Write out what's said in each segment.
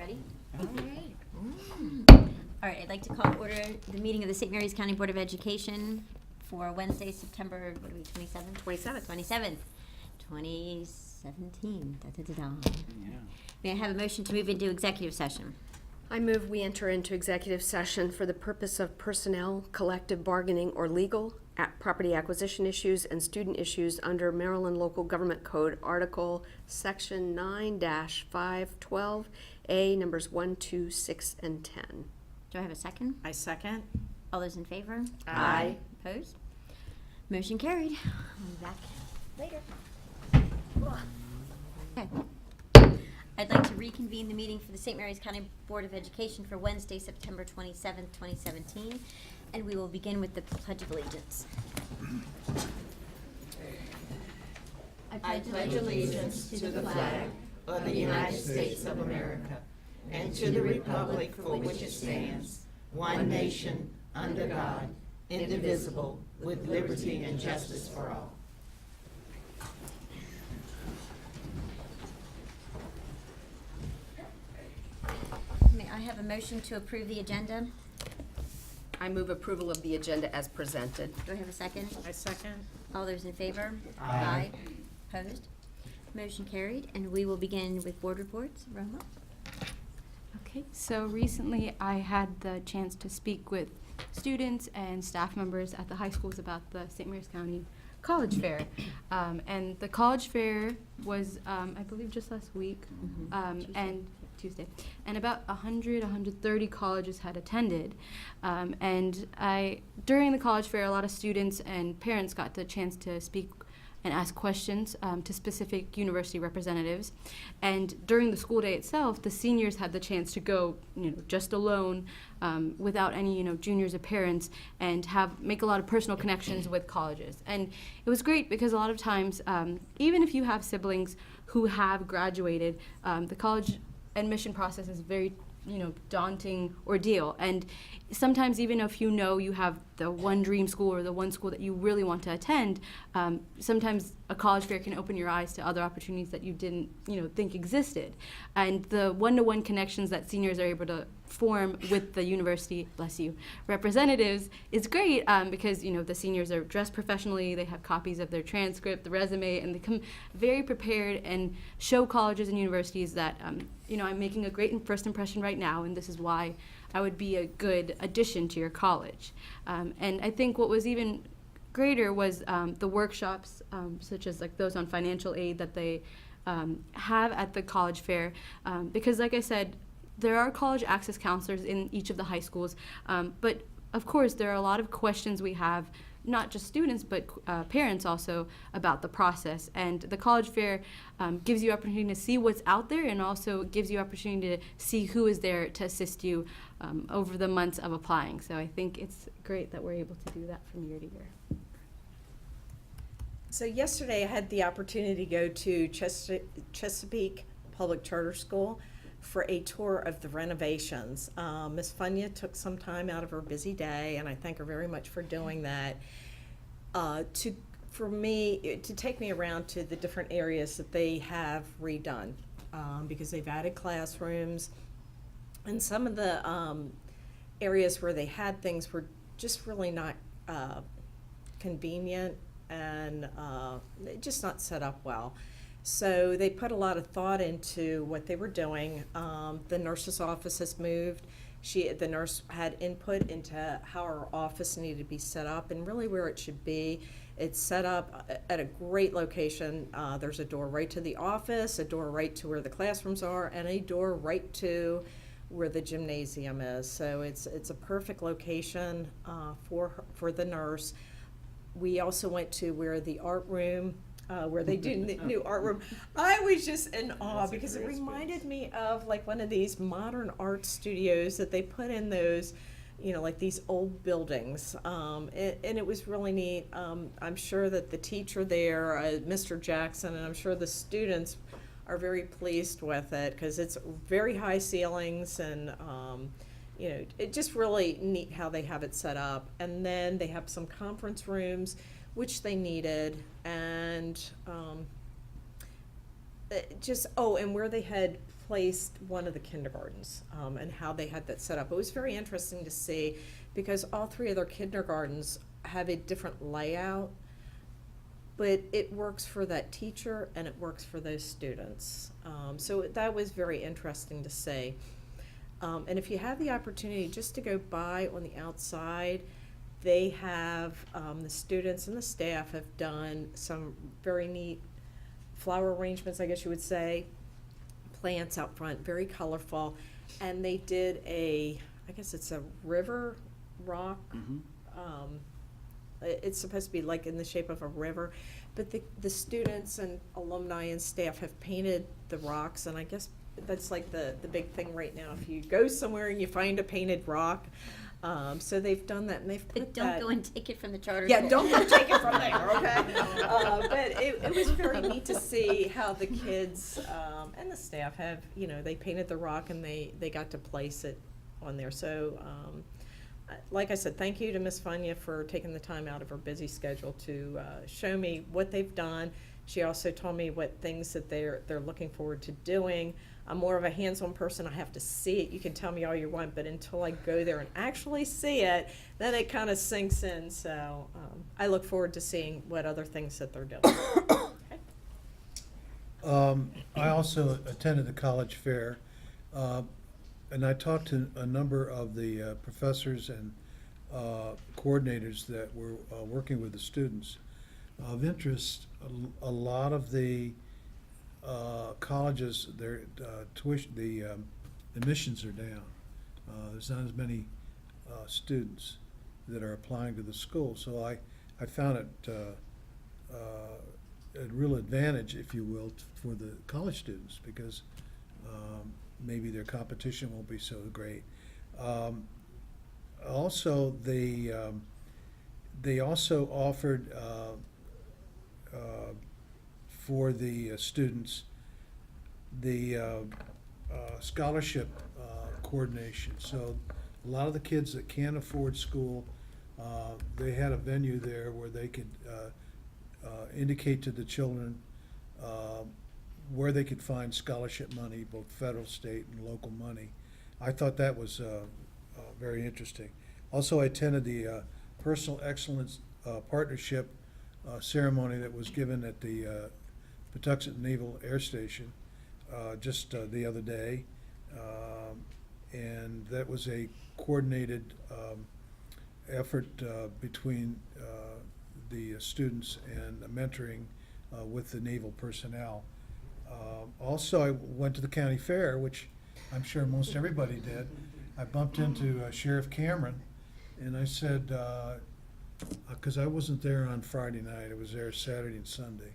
Ready? All right. All right, I'd like to call to order the meeting of the St. Mary's County Board of Education for Wednesday, September, 27th? 27th, 2017. Yeah. May I have a motion to move into executive session? I move we enter into executive session for the purpose of personnel, collective bargaining, or legal, property acquisition issues, and student issues under Maryland Local Government Code, Article Section 9-512A, numbers 1, 2, 6, and 10. Do I have a second? I second. All those in favor? Aye. Opposed? Motion carried. I'll be back later. Okay. I'd like to reconvene the meeting for the St. Mary's County Board of Education for Wednesday, September 27th, 2017, and we will begin with the Pledge of Allegiance. I pledge allegiance to the flag of the United States of America and to the republic for which it stands, one nation, under God, indivisible, with liberty and justice for all. May I have a motion to approve the agenda? I move approval of the agenda as presented. Do I have a second? I second. All those in favor? Aye. Opposed? Motion carried, and we will begin with board reports. Roma? Okay, so recently I had the chance to speak with students and staff members at the high schools about the St. Mary's County College Fair. And the College Fair was, I believe, just last week, Tuesday. And about 130 colleges had attended. And during the College Fair, a lot of students and parents got the chance to speak and ask questions to specific university representatives. And during the school day itself, the seniors had the chance to go, just alone, without any, juniors or parents, and make a lot of personal connections with colleges. And it was great because a lot of times, even if you have siblings who have graduated, the college admission process is very daunting ordeal. And sometimes even if you have the one dream school or the one school that you really want to attend, sometimes a college fair can open your eyes to other opportunities that you didn't think existed. And the one-to-one connections that seniors are able to form with the university, bless you, representatives is great because the seniors are dressed professionally, they have copies of their transcript, the resume, and they come very prepared and show colleges and universities that I'm making a great first impression right now, and this is why I would be a good addition to your college. And I think what was even greater was the workshops, such as like those on financial aid that they have at the college fair, because like I said, there are college access counselors in each of the high schools, but of course there are a lot of questions we have, not just students, but parents also, about the process. And the college fair gives you opportunity to see what's out there, and also gives you opportunity to see who is there to assist you over the months of applying. So I think it's great that we're able to do that from year to year. So yesterday I had the opportunity to go to Chesapeake Public Charter School for a tour of the renovations. Ms. Funya took some time out of her busy day, and I thank her very much for doing that, to take me around to the different areas that they have redone, because they've added classrooms, and some of the areas where they had things were just really not convenient and just not set up well. So they put a lot of thought into what they were doing. The nurse's office has moved. The nurse had input into how her office needed to be set up and really where it should be. It's set up at a great location. There's a door right to the office, a door right to where the classrooms are, and a door right to where the gymnasium is. So it's a perfect location for the nurse. We also went to where the art room, where they do the new art room. I was just in awe because it reminded me of like one of these modern art studios that they put in those, like these old buildings. And it was really neat. I'm sure that the teacher there, Mr. Jackson, and I'm sure the students are very pleased with it because it's very high ceilings and it's just really neat how they have it set up. And then they have some conference rooms, which they needed, and and where they had replaced one of the kindergartens, and how they had that set up. It was very interesting to see, because all three of their kindergartens have a different layout, but it works for that teacher and it works for those students. So that was very interesting to see. And if you have the opportunity just to go by on the outside, they have, the students and the staff have done some very neat flower arrangements, I guess you would say, plants out front, very colorful. And they did I guess it's a river rock. It's supposed to be like in the shape of a river, but the students and alumni and staff have painted the rocks, and I guess that's like the big thing right now. If you go somewhere and you find a painted rock, so they've done that, and they've put But don't go and take it from the charter Yeah, school. don't go take it from there, okay? But it was very neat to see how the kids and the staff have, they painted the rock and they got to place it on there. So, like I said, thank you to Miss Funya for taking the time out of her busy schedule to show me what they've done. She also told me what things that they're looking forward to doing. I'm more of a hands-on person. I have to see it. You can tell me all you want, but until I go there and actually see it, then it kind of sinks in. So I look forward to seeing what other things that they're doing. I also attended the college fair, and I talked to a number of the professors and coordinators that were working with the students. Of interest, a lot of the colleges, their tuition, the admissions are down. There's not as many students that are applying to the school, so I found it a real advantage, if you will, for the college students, because maybe their competition won't be so great. Also, they also offered for the students the scholarship coordination. So a lot of the kids that can't afford school, they had a venue there where they could indicate to the children where they could find scholarship money, both federal, state, and local money. I thought that was very interesting. Also, I attended the Personal Excellence Partnership ceremony that was given at the Patuxent Naval Air Station just the other day. And that was a coordinated effort between the students and mentoring with the naval personnel. Also, I went to the county fair, which I'm sure most everybody did. I bumped into Sheriff Cameron, and I said, because I wasn't there on Friday night, I was there Saturday and Sunday.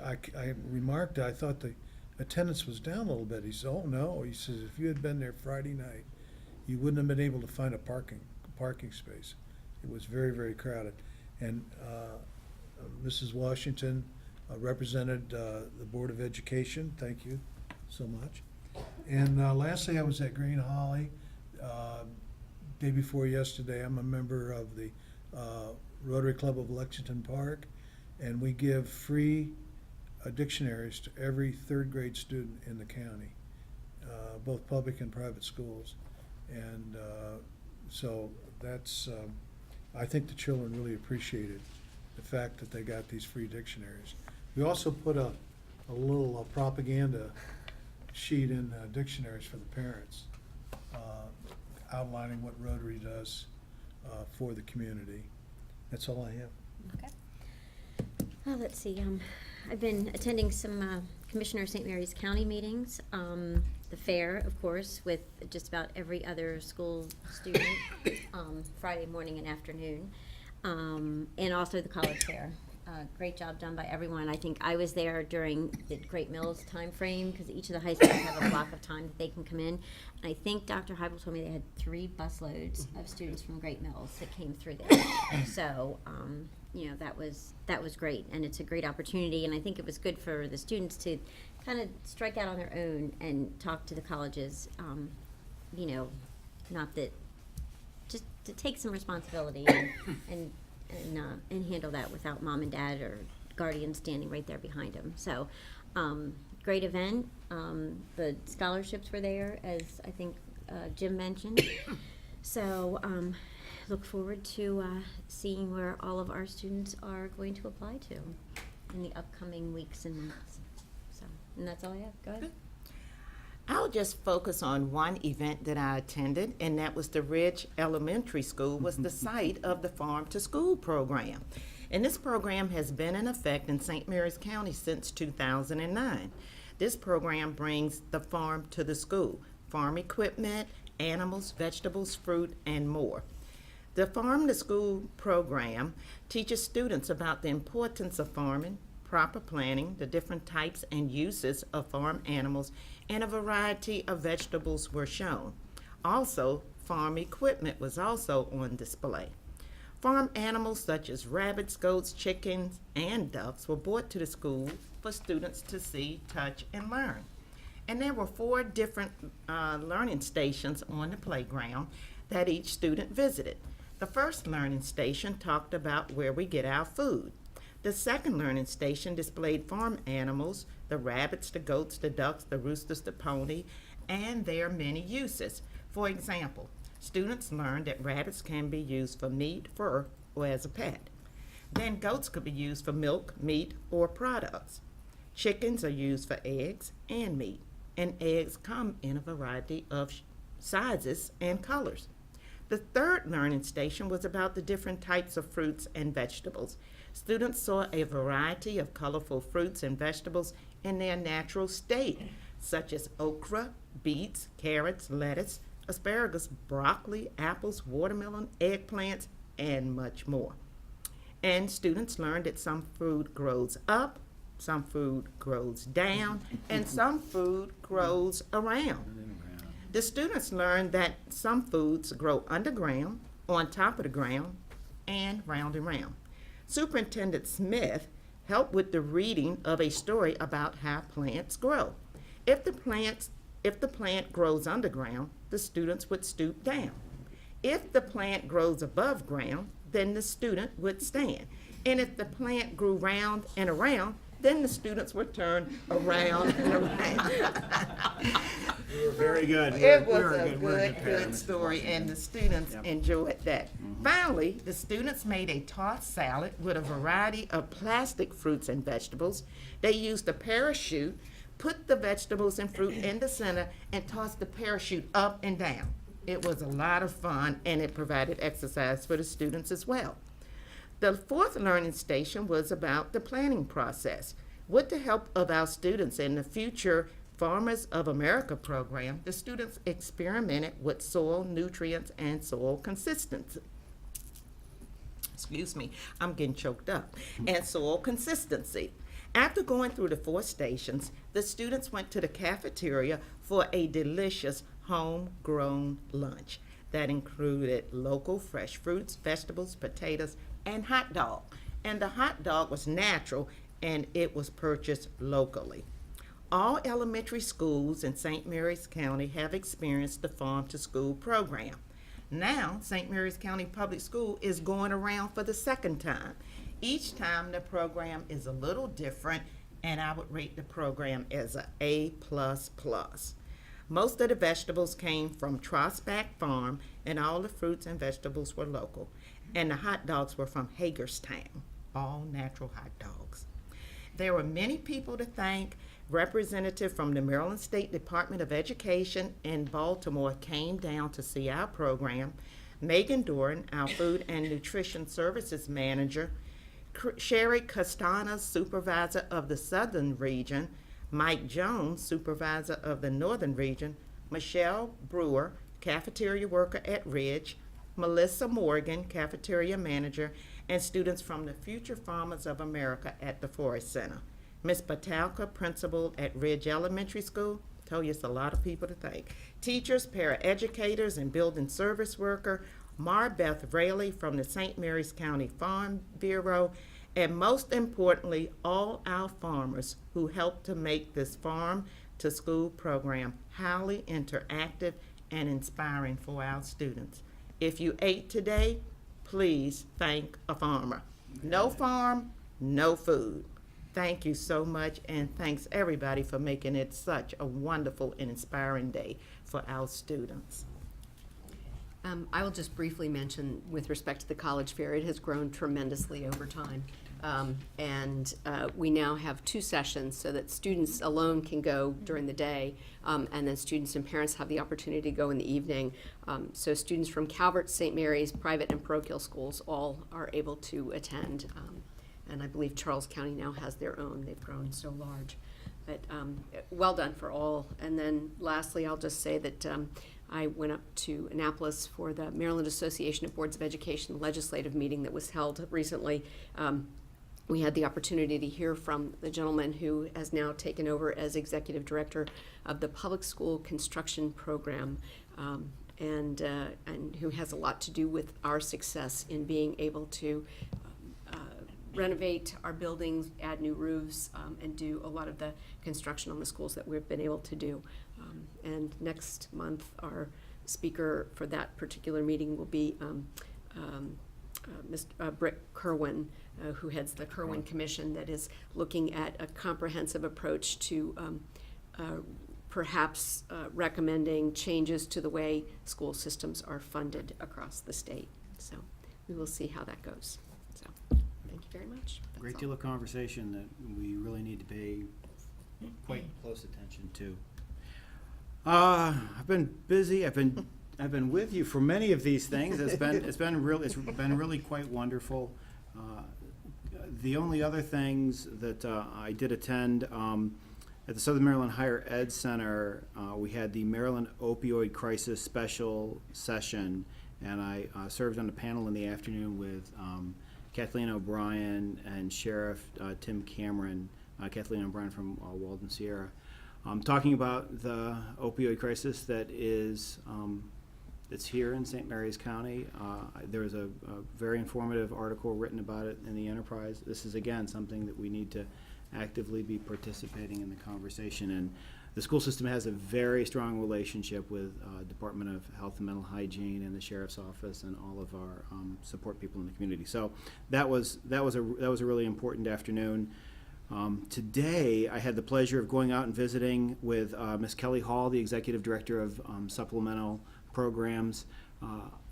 I remarked, I thought the attendance was down a little bit. He said, "Oh no," he says, "if you had been there Friday night, you wouldn't have been able to find a parking space. It was very, very crowded." And Mrs. Washington represented the Board of Education. Thank you so much. And lastly, I was at Green Holly day before yesterday. I'm a member of the Rotary Club of Lexington Park, and we give free dictionaries to every third grade student in the county, both public and private schools. And so that's, I think the children really appreciated the fact that they got these free dictionaries. We also put a little propaganda sheet in dictionaries for the parents, outlining what Rotary does for the community. That's all I have. Okay. Well, let's see, I've been attending some Commissioner of St. Mary's County meetings, the fair, of course, with just about every other school student, Friday morning and afternoon, and also the college fair. Great job done by everyone. I think I was there during the Great Mills time frame, because each of the high schools have a block of time that they can come in. And I think Dr. Heibel told me they had 3 busloads of students from Great Mills that came through there. So, that was great, and it's a great opportunity, and I think it was good for the students to kind of strike out on their own and talk to the colleges, not that, just to take some responsibility and handle that without mom and dad or guardians standing right there behind them. So, great event. The scholarships were there, as I think Jim mentioned. So look forward to seeing where all of our students are going to apply to in the upcoming weeks and months. So, and that's all I have. Go ahead. I'll just focus on one event that I attended, and that was the Ridge Elementary School was the site of the Farm to School program. And this program has been in effect in St. Mary's County since 2009. This program brings the farm to the school, farm equipment, animals, vegetables, fruit, and more. The Farm to School program teaches students about the importance of farming, proper planning, the different types and uses of farm animals, and a variety of vegetables were shown. Also, farm equipment was also on display. Farm animals such as rabbits, goats, chickens, and ducks were brought to the school for students to see, touch, and learn. And there were 4 different learning stations on the playground that each student visited. The first learning station talked about where we get our food. The second learning station displayed farm animals, the rabbits, the goats, the ducks, the roosters, the pony, and their many uses. For example, students learned that rabbits can be used for meat, fur, or as a pet. Then goats could be used for milk, meat, or products. Chickens are used for eggs and meat, and eggs come in a variety of sizes and colors. The third learning station was about the different types of fruits and vegetables. Students saw a variety of colorful fruits and vegetables in their natural state, such as okra, beets, carrots, lettuce, asparagus, broccoli, apples, watermelon, eggplants, and much more. And students learned that some food grows up, some food grows down, and some food grows around. The students learned that some foods grow underground, on top of the ground, and round and round. Superintendent Smith helped with the reading of a story about how plants grow. If the plant grows underground, the students would stoop down. If the plant grows above ground, then the student would stand. And if the plant grew round and around, then the students would turn around and around. You were very good. It We're was a good good story, and the students enjoyed that. Finally, the students made a tossed salad with a variety of plastic fruits and vegetables. They used a parachute, put the vegetables and fruit in the center, and tossed the parachute up and down. It was a lot of fun, and it provided exercise for the students as well. The fourth learning station was about the planning process. With the help of our students in the future Farmers of America program, the students experimented with soil nutrients and soil consistency. Excuse me, I'm getting choked up. And soil consistency. After going through the 4 stations, the students went to the cafeteria for a delicious homegrown lunch that included local fresh fruits, vegetables, potatoes, and hot dog. And the hot dog was natural, and it was purchased locally. All elementary schools in St. Mary's County have experienced the Farm to School program. Now, St. Mary's County Public School is going around for the 2nd time. Each time the program is a little different, and I would rate the program as a A++. Most of the vegetables came from Trostback Farm, and all the fruits and vegetables were local. And the hot dogs were from Hagerstown, all natural hot dogs. There were many people to thank. Representative from the Maryland State Department of Education in Baltimore came down to see our program. Megan Doran, our Food and Nutrition Services Manager, Sherry Castana, Supervisor of the Southern Region, Mike Jones, Supervisor of the Northern Region, Michelle Brewer, Cafeteria Worker at Ridge, Melissa Morgan, Cafeteria Manager, and students from the Future Farmers of America at the Forest Center. Ms. Batalka, Principal at Ridge Elementary School, told you it's a lot of people to thank. Teachers, paraeducators, and building service worker, Marbeth Rayleigh from the St. Mary's County Farm Bureau, and most importantly, all our farmers who helped to make this Farm to School program highly interactive and inspiring for our students. If you ate today, please thank a farmer. No farm, no food. Thank you so much, and thanks everybody for making it such a wonderful and inspiring day for our students. I will just briefly mention, with respect to the college fair, it has grown tremendously over time. We now have 2 sessions so that students alone can go during the day, and then students and parents have the opportunity to go in the evening. So students from Calvert, St. Mary's, private and parochial schools all are able to attend. And I believe Charles County now has their own. They've grown so large. But well done for all. And then lastly, I'll just say that I went up to Annapolis for the Maryland Association of Boards of Education legislative meeting that was held recently. We had the opportunity to hear from the gentleman who has now taken over as executive director of the public school construction program, and who has a lot to do with our success in being able to renovate our buildings, add new roofs, and do a lot of the construction on the schools that we've been able to do. And next month, our speaker for that particular meeting will be Mr. Britt Kerwin, who heads the Kerwin Commission, that is looking at a comprehensive approach to perhaps recommending changes to the way school systems are funded across the state. So we will see how that goes. So thank you very much. That's Great all. deal of conversation that we really need to pay quite close attention to. I've been busy. I've been with you for many of these things. It's been really quite wonderful. The only other things that I did attend at the Southern Maryland Higher Ed Center, we had the Maryland Opioid Crisis Special Session, and I served on a panel in the afternoon with Kathleen O'Brien and Sheriff Tim Cameron, Kathleen O'Brien from Walden Sierra, talking about the opioid crisis that is it's here in St. Mary's County. There was a very informative article written about it in the Enterprise. This is, again, something that we need to actively be participating in the conversation. And the school system has a very strong relationship with Department of Health and Mental Hygiene and the Sheriff's Office and all of our support people in the community. So that was a really important afternoon. Today, I had the pleasure of going out and visiting with Ms. Kelly Hall, the Executive Director of Supplemental Programs.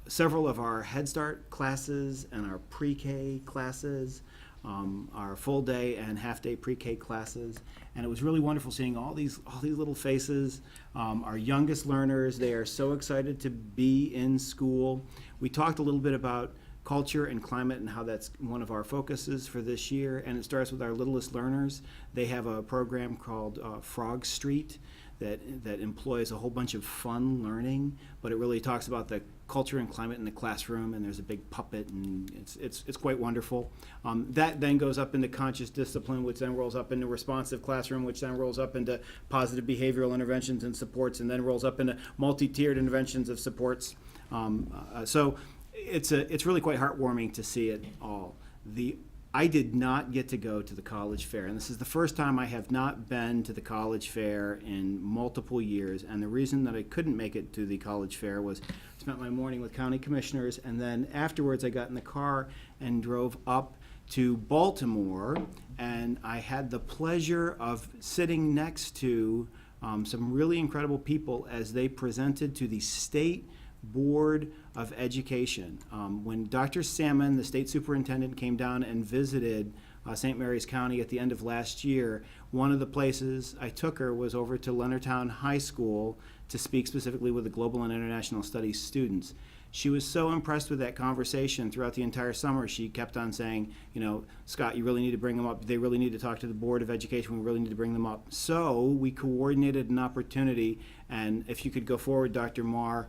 Several of our Head Start classes and our pre-K classes, our full day and half day pre-K classes, and it was really wonderful seeing all these little faces. Our youngest learners, they are so excited to be in school. We talked a little bit about culture and climate and how that's one of our focuses for this year, and it starts with our littlest learners. They have a program called Frog Street that employs a whole bunch of fun learning, but it really talks about the culture and climate in the classroom, and there's a big puppet, and it's quite wonderful. That then goes up into conscious discipline, which then rolls up into responsive classroom, which then rolls up into positive behavioral interventions and supports, and then rolls up into multi-tiered interventions of supports. So it's really quite heartwarming to see it all. I did not get to go to the college fair, and this is the first time I have not been to the college fair in multiple years, and the reason that I couldn't make it to the college fair was I spent my morning with county commissioners, and then afterwards I got in the car and drove up to Baltimore, and I had the pleasure of sitting next to some really incredible people as they presented to the State Board of Education. When Dr. Salmon, the state superintendent, came down and visited St. Mary's County at the end of last year, one of the places I took her was over to Leonardtown High School to speak specifically with the Global and International Studies students. She was so impressed with that conversation throughout the entire summer. She kept on saying, Scott, you really need to bring them up. They really need to talk to the Board of Education. We really need to bring them up. So we coordinated an opportunity, and if you could go forward, Dr. Marr,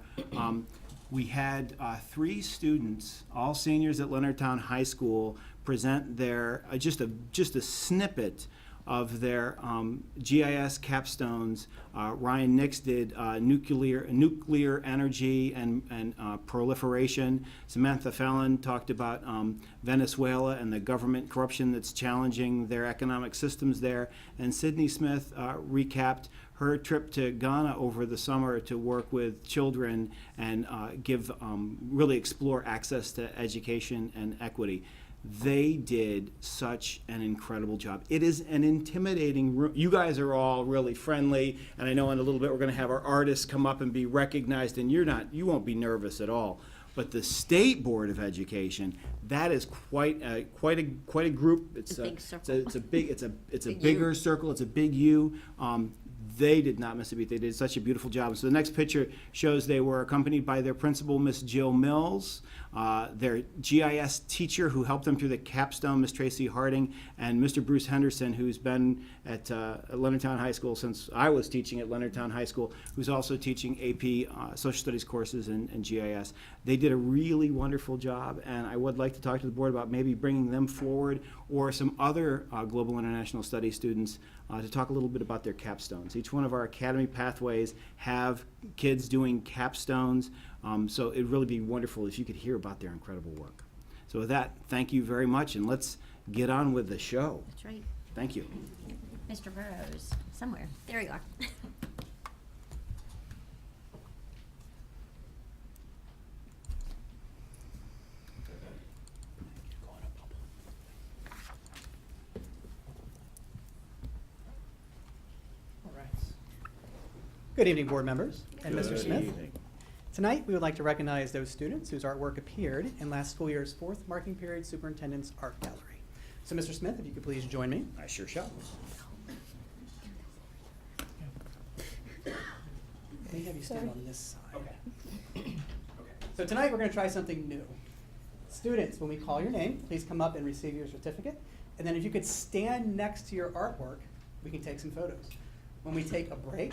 we had 3 students, all seniors at Leonardtown High School, present their just a snippet of their GIS capstones. Ryan Nix did nuclear energy and proliferation. Samantha Fallon talked about Venezuela and the government corruption that's challenging their economic systems there. And Sydney Smith recapped her trip to Ghana over the summer to work with children and really explore access to education and equity. They did such an incredible job. It is an intimidating room. You guys are all really friendly, and I know in a little bit we're going to have our artists come up and be recognized, and you won't be nervous at all. But the State Board of Education, that is quite a group. It's a big circle. It's a Big bigger U. circle. It's a big U. They did not miss a beat. They did such a beautiful job. So the next picture shows they were accompanied by their principal, Miss Jill Mills, their GIS teacher who helped them through the capstone, Miss Tracy Harding, and Mr. Bruce Henderson, who's been at Leonardtown High School since I was teaching at Leonardtown High School, who's also teaching AP Social Studies courses and GIS. They did a really wonderful job, and I would like to talk to the board about maybe bringing them forward or some other Global International Studies students to talk a little bit about their capstones. Each one of our academy pathways have kids doing capstones, so it'd really be wonderful if you could hear about their incredible work. So with that, thank you very much, and let's get on with the show. That's right. Thank you. Mr. Burrows, somewhere. There you are. All right. Good evening, board members and Mr. Smith. Tonight, we would like to recognize those students whose artwork appeared in last school year's 4th marking period Superintendent's Art Gallery. So, Mr. Smith, if you could please join me. I sure shall. Let me have you stand on this side. Okay. So tonight, we're going to try something new. Students, when we call your name, please come up and receive your certificate. And then if you could stand next to your artwork, we can take some photos. When we take a break,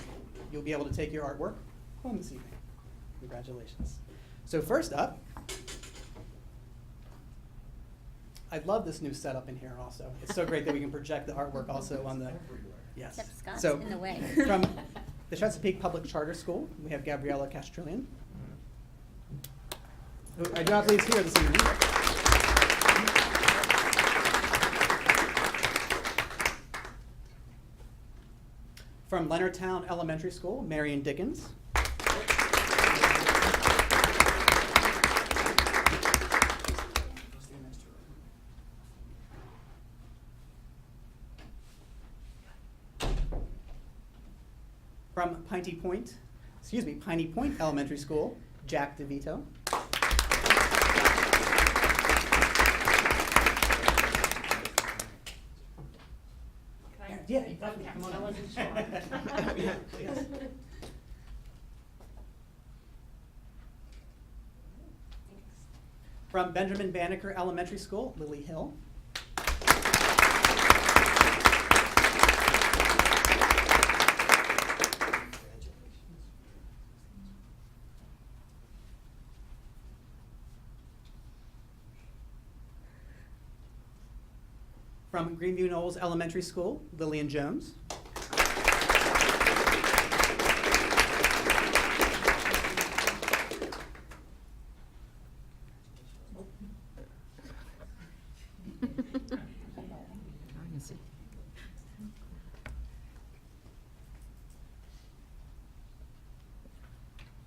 you'll be able to take your artwork home this evening. Congratulations. So first up, I love this new setup in here also. It's so great that we can project the artwork also on the, yes. Except Scott's So, in the way. from the Chesapeake Public Charter School, we have Gabriella Castrillian, who I do not believe is here this evening. From Leonardtown Elementary School, Marion Dickens. From Piney Point Elementary School, Jack Devito. Yeah, you definitely come on. I wasn't sure. Yes. From Benjamin Banneker Elementary School, Lily Hill. From Greenview Knolls Elementary School, Lillian Jones.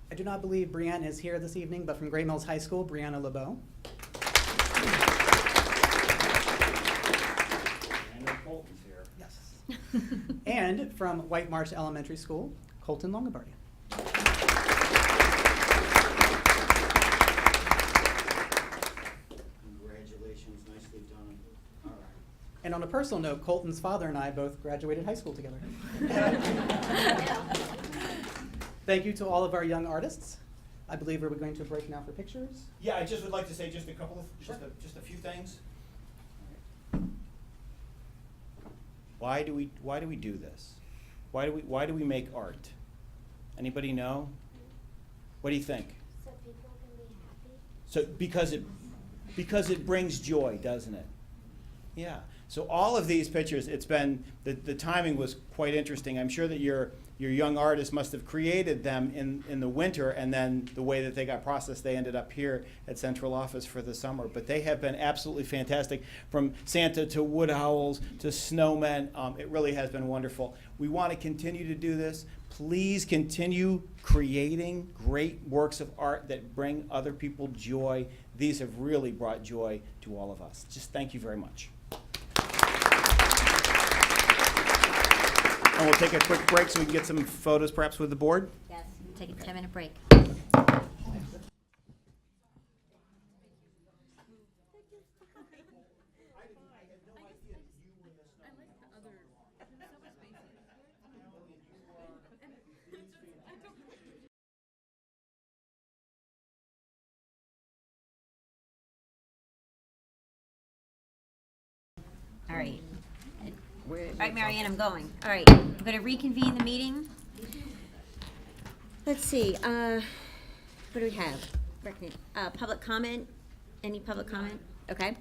I do not believe Brianne is here this evening, but from Gray Mills High School, Brianna LeBeau. Colton's here. Yes. And from White Marsh Elementary School, Colton Longobardi. Congratulations, nicely done. All right. And on a personal note, Colton's father and I both graduated high school together. Thank you to all of our young artists. I believe we're going to break now for pictures. Yeah, I just would like to say just a couple of, just a few things. Why do we do this? Why do we make art? Anybody know? What do you think? So people can be happy. So because it brings joy, doesn't it? Yeah. So all of these pictures, it's been the timing was quite interesting. I'm sure that you're your young artists must have created them in the winter, and then the way that they got processed, they ended up here at central office for the summer. But they have been absolutely fantastic, from Santa to wood owls to snowmen. It really has been wonderful. We want to continue to do this. Please continue creating great works of art that bring other people joy. These have really brought joy to all of us. Just thank you very much. And we'll take a quick break so we can get some photos perhaps with the board. Yes, take a 10-minute break. All right. All right, Marianne, I'm going. All right, I'm going to reconvene the meeting. Let's see, what do we have? Public comment? Any public comment? Okay.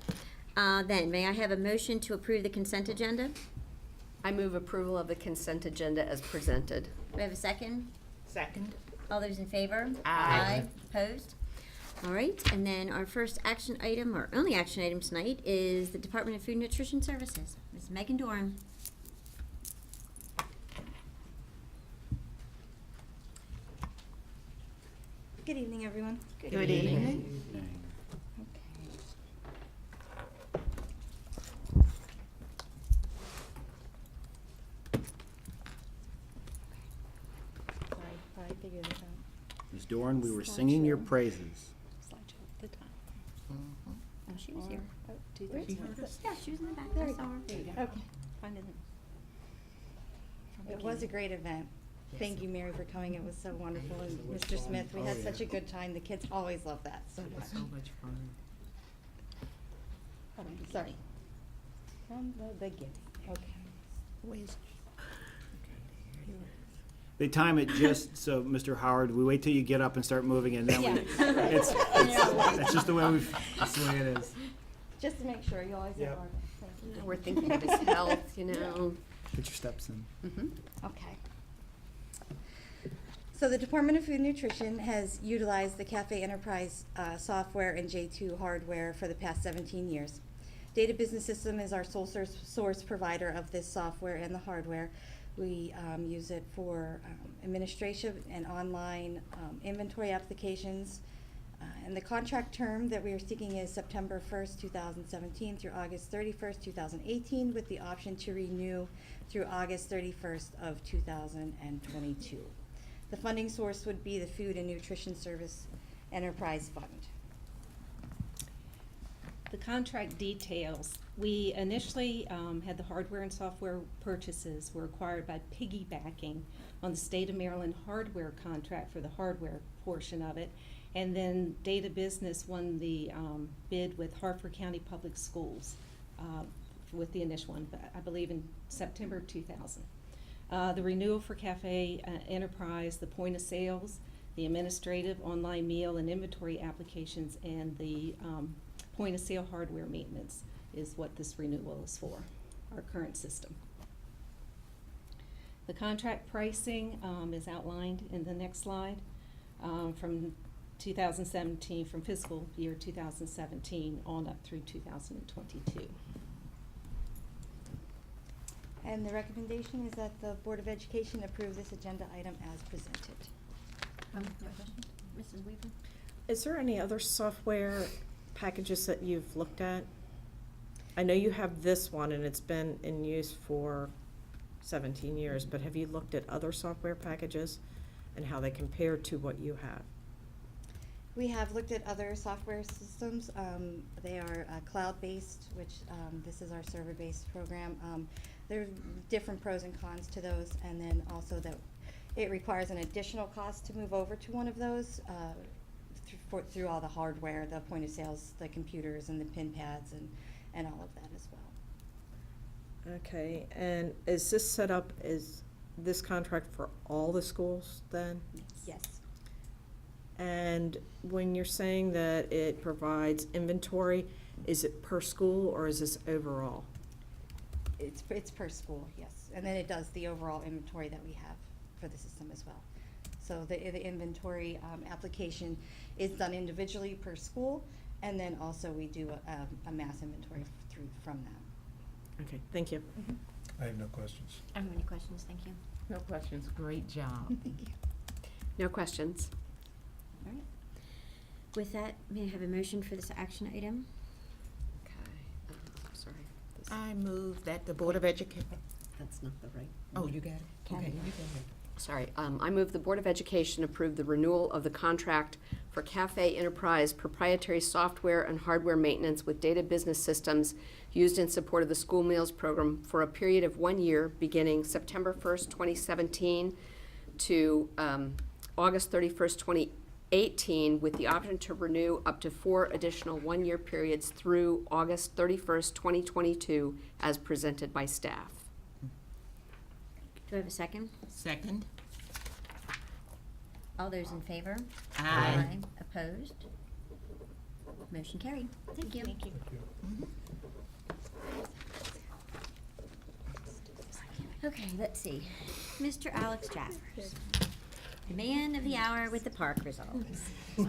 Then, may I have a motion to approve the consent agenda? I move approval of the consent agenda as presented. Do we have a second? Second. All those in favor? Aye. Opposed? All right, and then our first action item, or only action item tonight, is the Department of Food and Nutrition Services. Ms. Megan Doran. Good evening, everyone. Good evening. Sorry, I figured this out. Ms. Doran, we were singing your praises. Slideshow at the time. Oh, she was here. Oh, do you think so? Yeah, she was in the back. There I we saw go. her. There you go. Okay. Finding it. It was a great event. Thank you, Mary, for coming. It was so wonderful. And Mr. Smith, we had such a good time. The kids always love that so much. much fun. Hold on, sorry. From the beginning. Okay. They time it just so, Mr. Howard, we wait till you get up and start moving, and then we, it's just the way that's the way it is. Just to make sure, you always have our best. Thank you. We're thinking of his health, you know. Get your steps in. Okay. So the Department of Food and Nutrition has utilized the Cafe Enterprise software and J2 hardware for the past 17 years. Data Business System is our sole source provider of this software and the hardware. We use it for administration and online inventory applications. And the contract term that we are seeking is September 1st, 2017 through August 31st, 2018, with the option to renew through August 31st of 2022. The funding source would be the Food and Nutrition Service Enterprise Fund. The contract details, we initially had the hardware and software purchases were acquired by piggybacking on the state of Maryland hardware contract for the hardware portion of it. And then Data Business won the bid with Harford County Public Schools with the initial one, I believe in September 2000. The renewal for Cafe Enterprise, the point of sales, the administrative, online meal and inventory applications, and the point of sale hardware maintenance is what this renewal is for, our current system. The contract pricing is outlined in the next slide from 2017, from fiscal year 2017 on up through 2022. And the recommendation is that the Board of Education approve this agenda item as presented. Mrs. Weaver? Is there any other software packages that you've looked at? I know you have this one and it's been in use for 17 years, but have you looked at other software packages and how they compare to what you have? We have looked at other software systems. They are cloud-based, which this is our server-based program. There are different pros and cons to those, and then also that it requires an additional cost to move over to one of those through all the hardware, the point of sales, the computers, and the pin pads, and all of that as well. Okay, and is this set up, is this contract for all the schools then? Yes. And when you're saying that it provides inventory, is it per school or is this overall? It's per school, yes. And then it does the overall inventory that we have. for the system as well. So the inventory application is done individually per school, and then also we do a mass inventory from that. Okay, thank you. I have no questions. I don't have any questions, thank you. No questions, great job. Thank you. No questions. All right. With that, may I have a motion for this action item? Okay, sorry. I move that the Board of Education, That's not the right. oh, you got it? Okay, you go ahead. Sorry, I move the Board of Education approve the renewal of the contract for Cafe Enterprise proprietary software and hardware maintenance with Data Business Systems used in support of the school meals program for a period of 1 year beginning September 1st, 2017 to August 31st, 2018, with the option to renew up to 4 additional 1-year periods through August 31st, 2022, as presented by staff. Do I have a second? Second. All those in favor? Aye. Opposed? Motion carried. Thank you. Thank you. Okay, let's see. Mr. Alex Jaffers, the man of the hour with the PARCC results. You're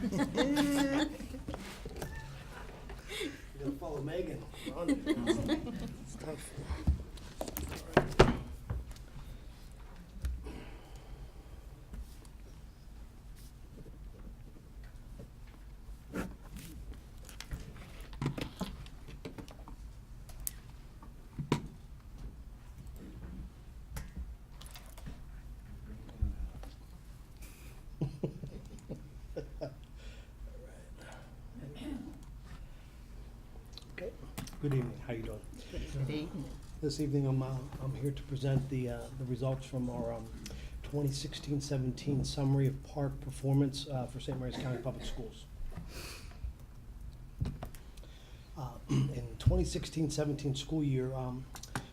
gonna follow Megan. It's tough. Okay. Good evening. How you doing? Good evening. This evening, I'm here to present the results from our 2016-17 summary of PARCC performance for St. Mary's County Public Schools. In 2016-17 school year,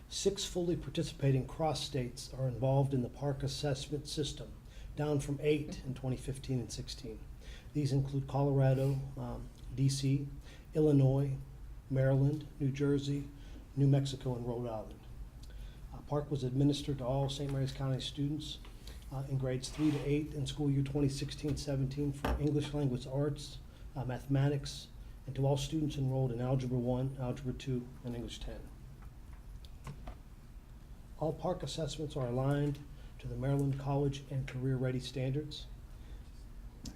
6 fully participating cross-states are involved in the PARCC assessment system, down from 8 in 2015 and 16. These include Colorado, DC, Illinois, Maryland, New Jersey, New Mexico, and Rhode Island. PARCC was administered to all St. Mary's County students in grades 3 to 8 in school year 2016-17 for English Language Arts, mathematics, and to all students enrolled in Algebra 1, Algebra 2, and English 10. All PARCC assessments are aligned to the Maryland College and Career Ready standards.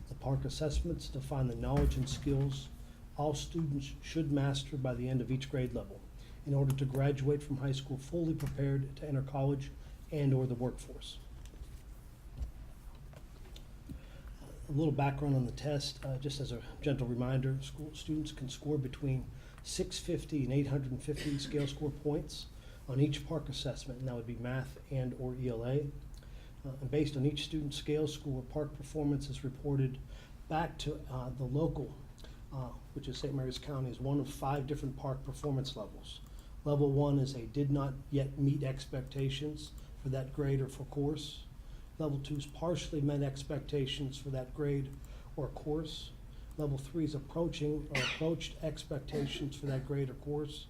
The PARCC assessments define the knowledge and skills all students should master by the end of each grade level in order to graduate from high school fully prepared to enter college and/or the workforce. A little background on the test, just as a gentle reminder, school students can score between 650 and 850 scale score points on each PARCC assessment, and that would be math and/or ELA. And based on each student's scale score, PARCC performance is reported back to the local, which is St. Mary's County, is one of 5 different PARCC performance levels. Level 1 is a did not yet meet expectations for that grade or for course. Level 2 is partially met expectations for that grade or course. Level 3 is approaching or approached expectations for that grade or course.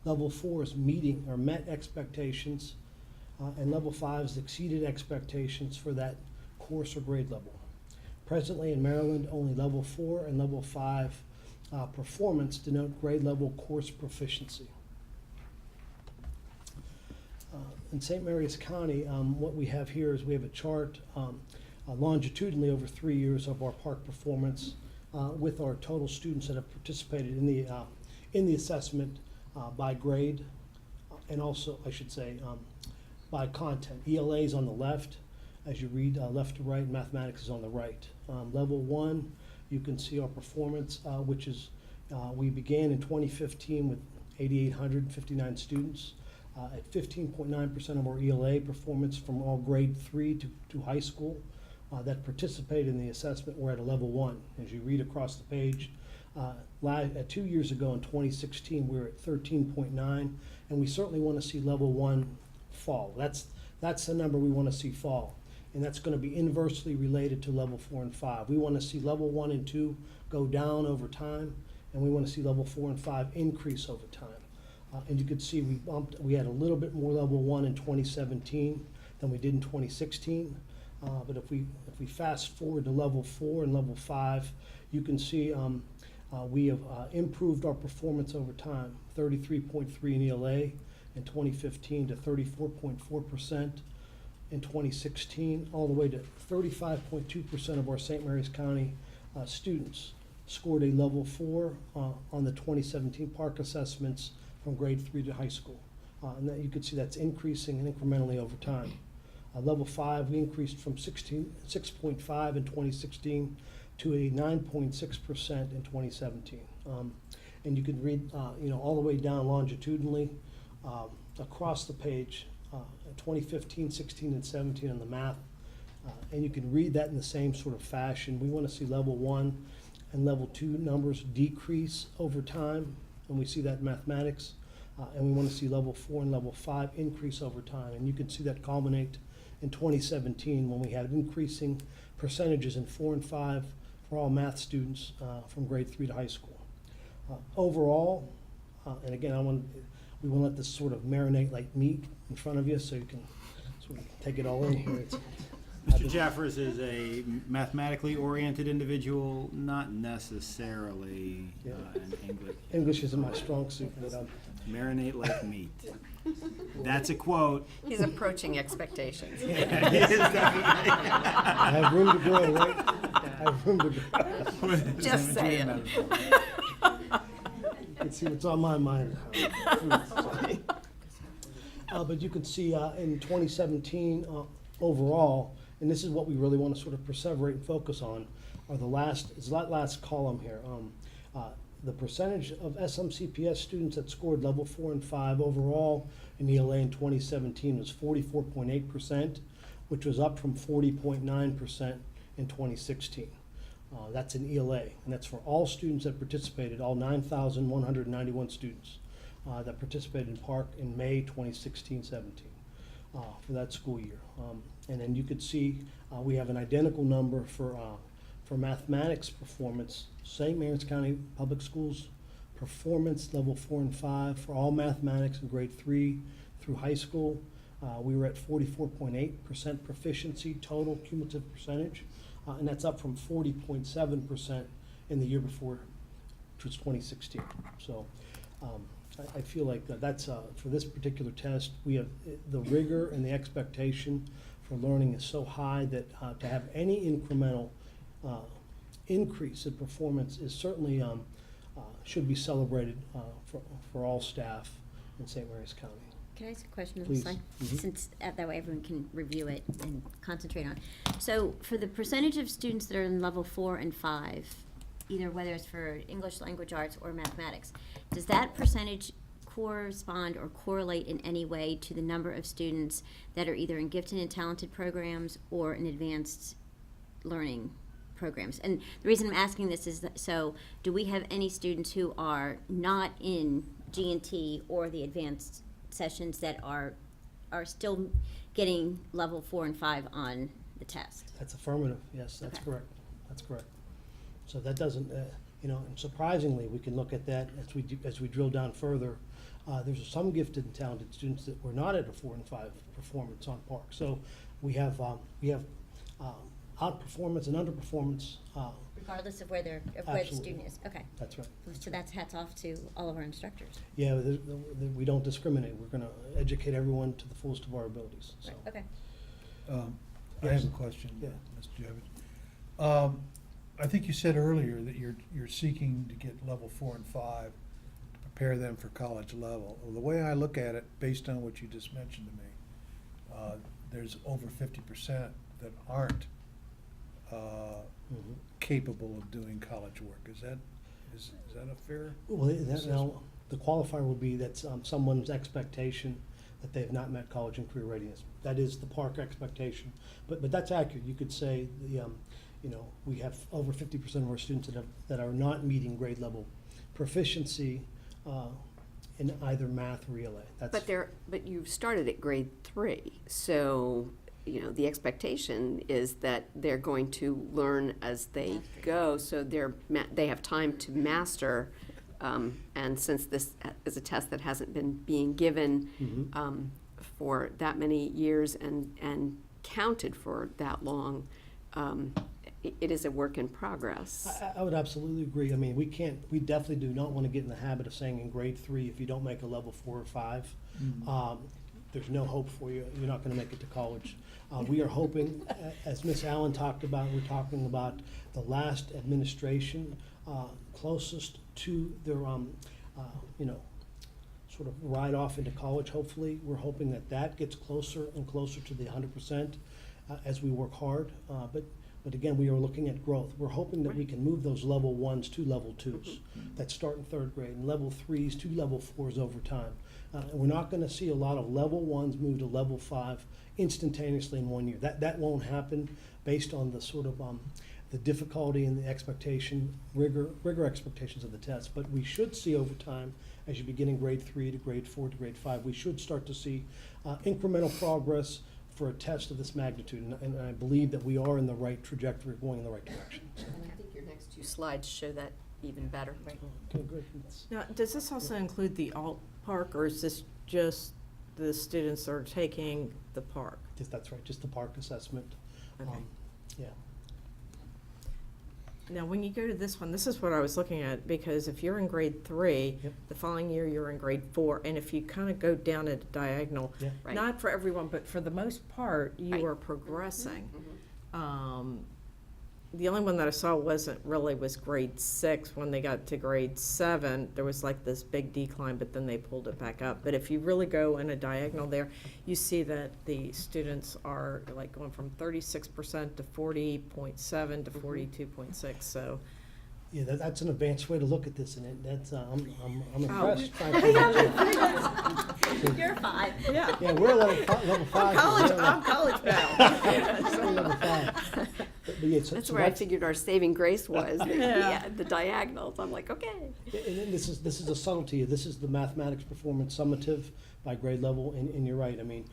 Level 4 is meeting or met expectations. And level 5 is exceeded expectations for that course or grade level. Presently in Maryland, only level 4 and level 5 performance denote grade level course proficiency. In St. Mary's County, what we have here is we have a chart longitudinally over 3 years of our PARCC performance with our total students that have participated in the assessment by grade and also, I should say, by content. ELA is on the left. As you read left to right, mathematics is on the right. Level 1, you can see our performance, which is, we began in 2015 with 8,859 students. At 15.9% of our ELA performance from all grade 3 to high school that participated in the assessment were at a level 1. As you read across the page, 2 years ago in 2016, we were at 13.9, and we certainly want to see level 1 fall. That's the number we want to see fall, and that's going to be inversely related to level 4 and 5. We want to see level 1 and 2 go down over time, and we want to see level 4 and 5 increase over time. And you could see we had a little bit more level 1 in 2017 than we did in 2016. But if we fast forward to level 4 and level 5, you can see we have improved our performance over time, 33.3 in ELA in 2015 to 34.4% in 2016, all the way to 35.2% of our St. Mary's County students scored a level 4 on the 2017 PARCC assessments from grade 3 to high school. And that you can see that's increasing incrementally over time. Level 5, we increased from 6.5 in 2016 to a 9.6% in 2017. And you can read, all the way down longitudinally across the page, 2015, 16, and 17 on the math. And you can read that in the same sort of fashion. We want to see level 1 and level 2 numbers decrease over time, and we see that in mathematics. And we want to see level 4 and level 5 increase over time. And you can see that culminate in 2017 when we had increasing percentages in 4 and 5 for all math students from grade 3 to high school. Overall, and again, we want to let this sort of marinate like meat in front of you so you can sort of take it all in here. Mr. Jeffers is a mathematically oriented individual, not necessarily an English. English isn't my strong suit, but marinate like meat. That's a quote. He's approaching expectations. I have room to grow, right? I have room to grow. Just saying. You can see what's on my mind. But you can see in 2017 overall, and this is what we really want to sort of perseverate and focus on, are the last column here. The percentage of SMCPS students that scored level 4 and 5 overall in ELA in 2017 was 44.8%, which was up from 40.9% in 2016. That's in ELA, and that's for all students that participated, all 9,191 students that participated in PARCC in May 2016-17 for that school year. And then you could see we have an identical number for mathematics performance. St. Mary's County Public Schools performance level 4 and 5 for all mathematics in grade 3 through high school. We were at 44.8% proficiency total cumulative percentage, and that's up from 40.7% in the year before, which was 2016. So I feel like that's for this particular test, we have the rigor and the expectation for learning is so high that to have any incremental increase in performance is certainly should be celebrated for all staff in St. Mary's County. Can I ask a question on Please. this slide? Mhm. Since that way everyone can review it and concentrate on it. So for the percentage of students that are in level 4 and 5, either whether it's for English language arts or mathematics, does that percentage correspond or correlate in any way to the number of students that are either in gifted and talented programs or in advanced learning programs? And the reason I'm asking this is that, so do we have any students who are not in G&T or the advanced sessions that are still getting level 4 and 5 on the test? That's affirmative, yes, that's Okay. correct, that's correct. So that doesn't, and surprisingly, we can look at that as we drill down further. There's some gifted and talented students that were not at a 4 and 5 performance on PARCC. So we have outperformance and underperformance. Regardless of where the Absolutely. student is? Okay. That's right. So that's hats off to all of our instructors. Yeah, we don't discriminate. We're going to educate everyone to the fullest of our abilities. So. Right, okay. I have a question, Yeah. Mr. Javits. I think you said earlier that you're seeking to get level 4 and 5 to prepare them for college level. Well, the way I look at it, based on what you just mentioned to me, there's over 50% that aren't capable of doing college work. Is that a fair? Well, now, the qualifier will be that someone's expectation that they have not met college and career readiness. That is the PARCC expectation. But that's accurate. You could say we have over 50% of our students that are not meeting grade level proficiency in either math or ELA. But you've started at grade 3, so the expectation is that they're going to learn as they go, so they have time to master. And since this is a test that hasn't been being given for that many years and counted for that long, it is a work in progress. I would absolutely agree. I mean, we definitely do not want to get in the habit of saying in grade 3, if you don't make a level 4 or 5, there's no hope for you. You're not going to make it to college. We are hoping, as Ms. Allen talked about, we're talking about the last administration closest to their, sort of ride off into college, hopefully. We're hoping that that gets closer and closer to the 100% as we work hard. But again, we are looking at growth. We're hoping that we can move those level 1s to level 2s that start in 3rd grade, and level 3s to level 4s over time. And we're not going to see a lot of level 1s move to level 5 instantaneously in 1 year. That won't happen based on the sort of the difficulty and the rigor expectations of the test. But we should see over time, as you begin in grade 3 to grade 4 to grade 5, we should start to see incremental progress for a test of this magnitude. And I believe that we are in the right trajectory, going in the right direction. And I think your next 2 slides show that even better. Okay, good. Now, does this also include the alt park, or is this just the students that are taking the park? That's right, just the PARCC assessment. Okay. Yeah. Now, when you go to this one, this is what I was looking at, because if you're in grade 3, Yep. the following year you're in grade 4, and if you kind of go down a diagonal, Yeah. Right. not for everyone, but for the most part, you Right. are progressing. Mhm. The only one that I saw was grade 6. When they got to grade 7, there was like this big decline, but then they pulled it back up. But if you really go in a diagonal there, you see that the students are like going from 36% to 40.7 to 42.6, so. Yeah, that's an advanced way to look at this, and that's, I'm Oh. impressed. You're 5. Yeah. Yeah, we're level 5. I'm college bound. We're level 5. But yeah, That's so where I figured our saving grace was, Yeah. the diagonals. I'm like, okay. And then this is a subtlety. This is the mathematics performance summative by grade level, and you're right. I mean,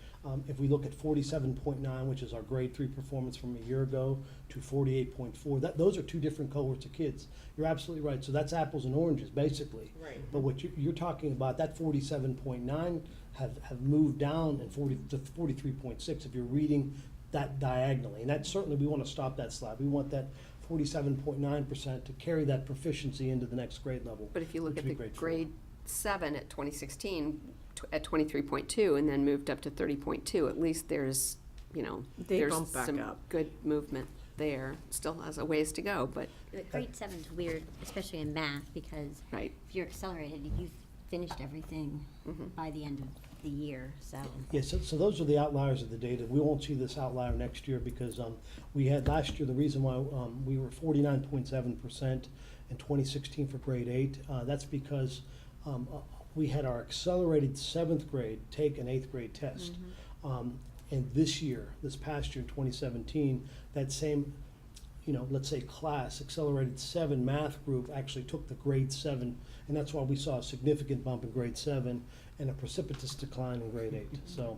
if we look at 47.9, which is our grade 3 performance from a year ago, to 48.4, those are 2 different cohorts of kids. You're absolutely right. So that's apples and oranges, basically. Right. But what you're talking about, that 47.9 have moved down to 43.6 if you're reading that diagonally. And that certainly, we want to stop that slide. We want that 47.9% to carry that proficiency into the next grade level. But if you look which at would the be grade 4. grade 7 at 2016, at 23.2, and then moved up to 30.2, at least there's, They there's bump back some up. good movement there. Still has a ways to go, but, Grade 7's weird, especially in math, because right. if you're accelerated, you've finished everything Mhm. by the end of the year, so. Yeah, so those are the outliers of the data. We won't see this outlier next year because we had last year, the reason why we were 49.7% in 2016 for grade 8, that's because we had our accelerated 7th grade take an 8th grade test. And this past year in 2017, that same, let's say class, accelerated 7 math group actually took the grade 7, and that's why we saw a significant bump in grade 7 and a precipitous decline in grade 8. So,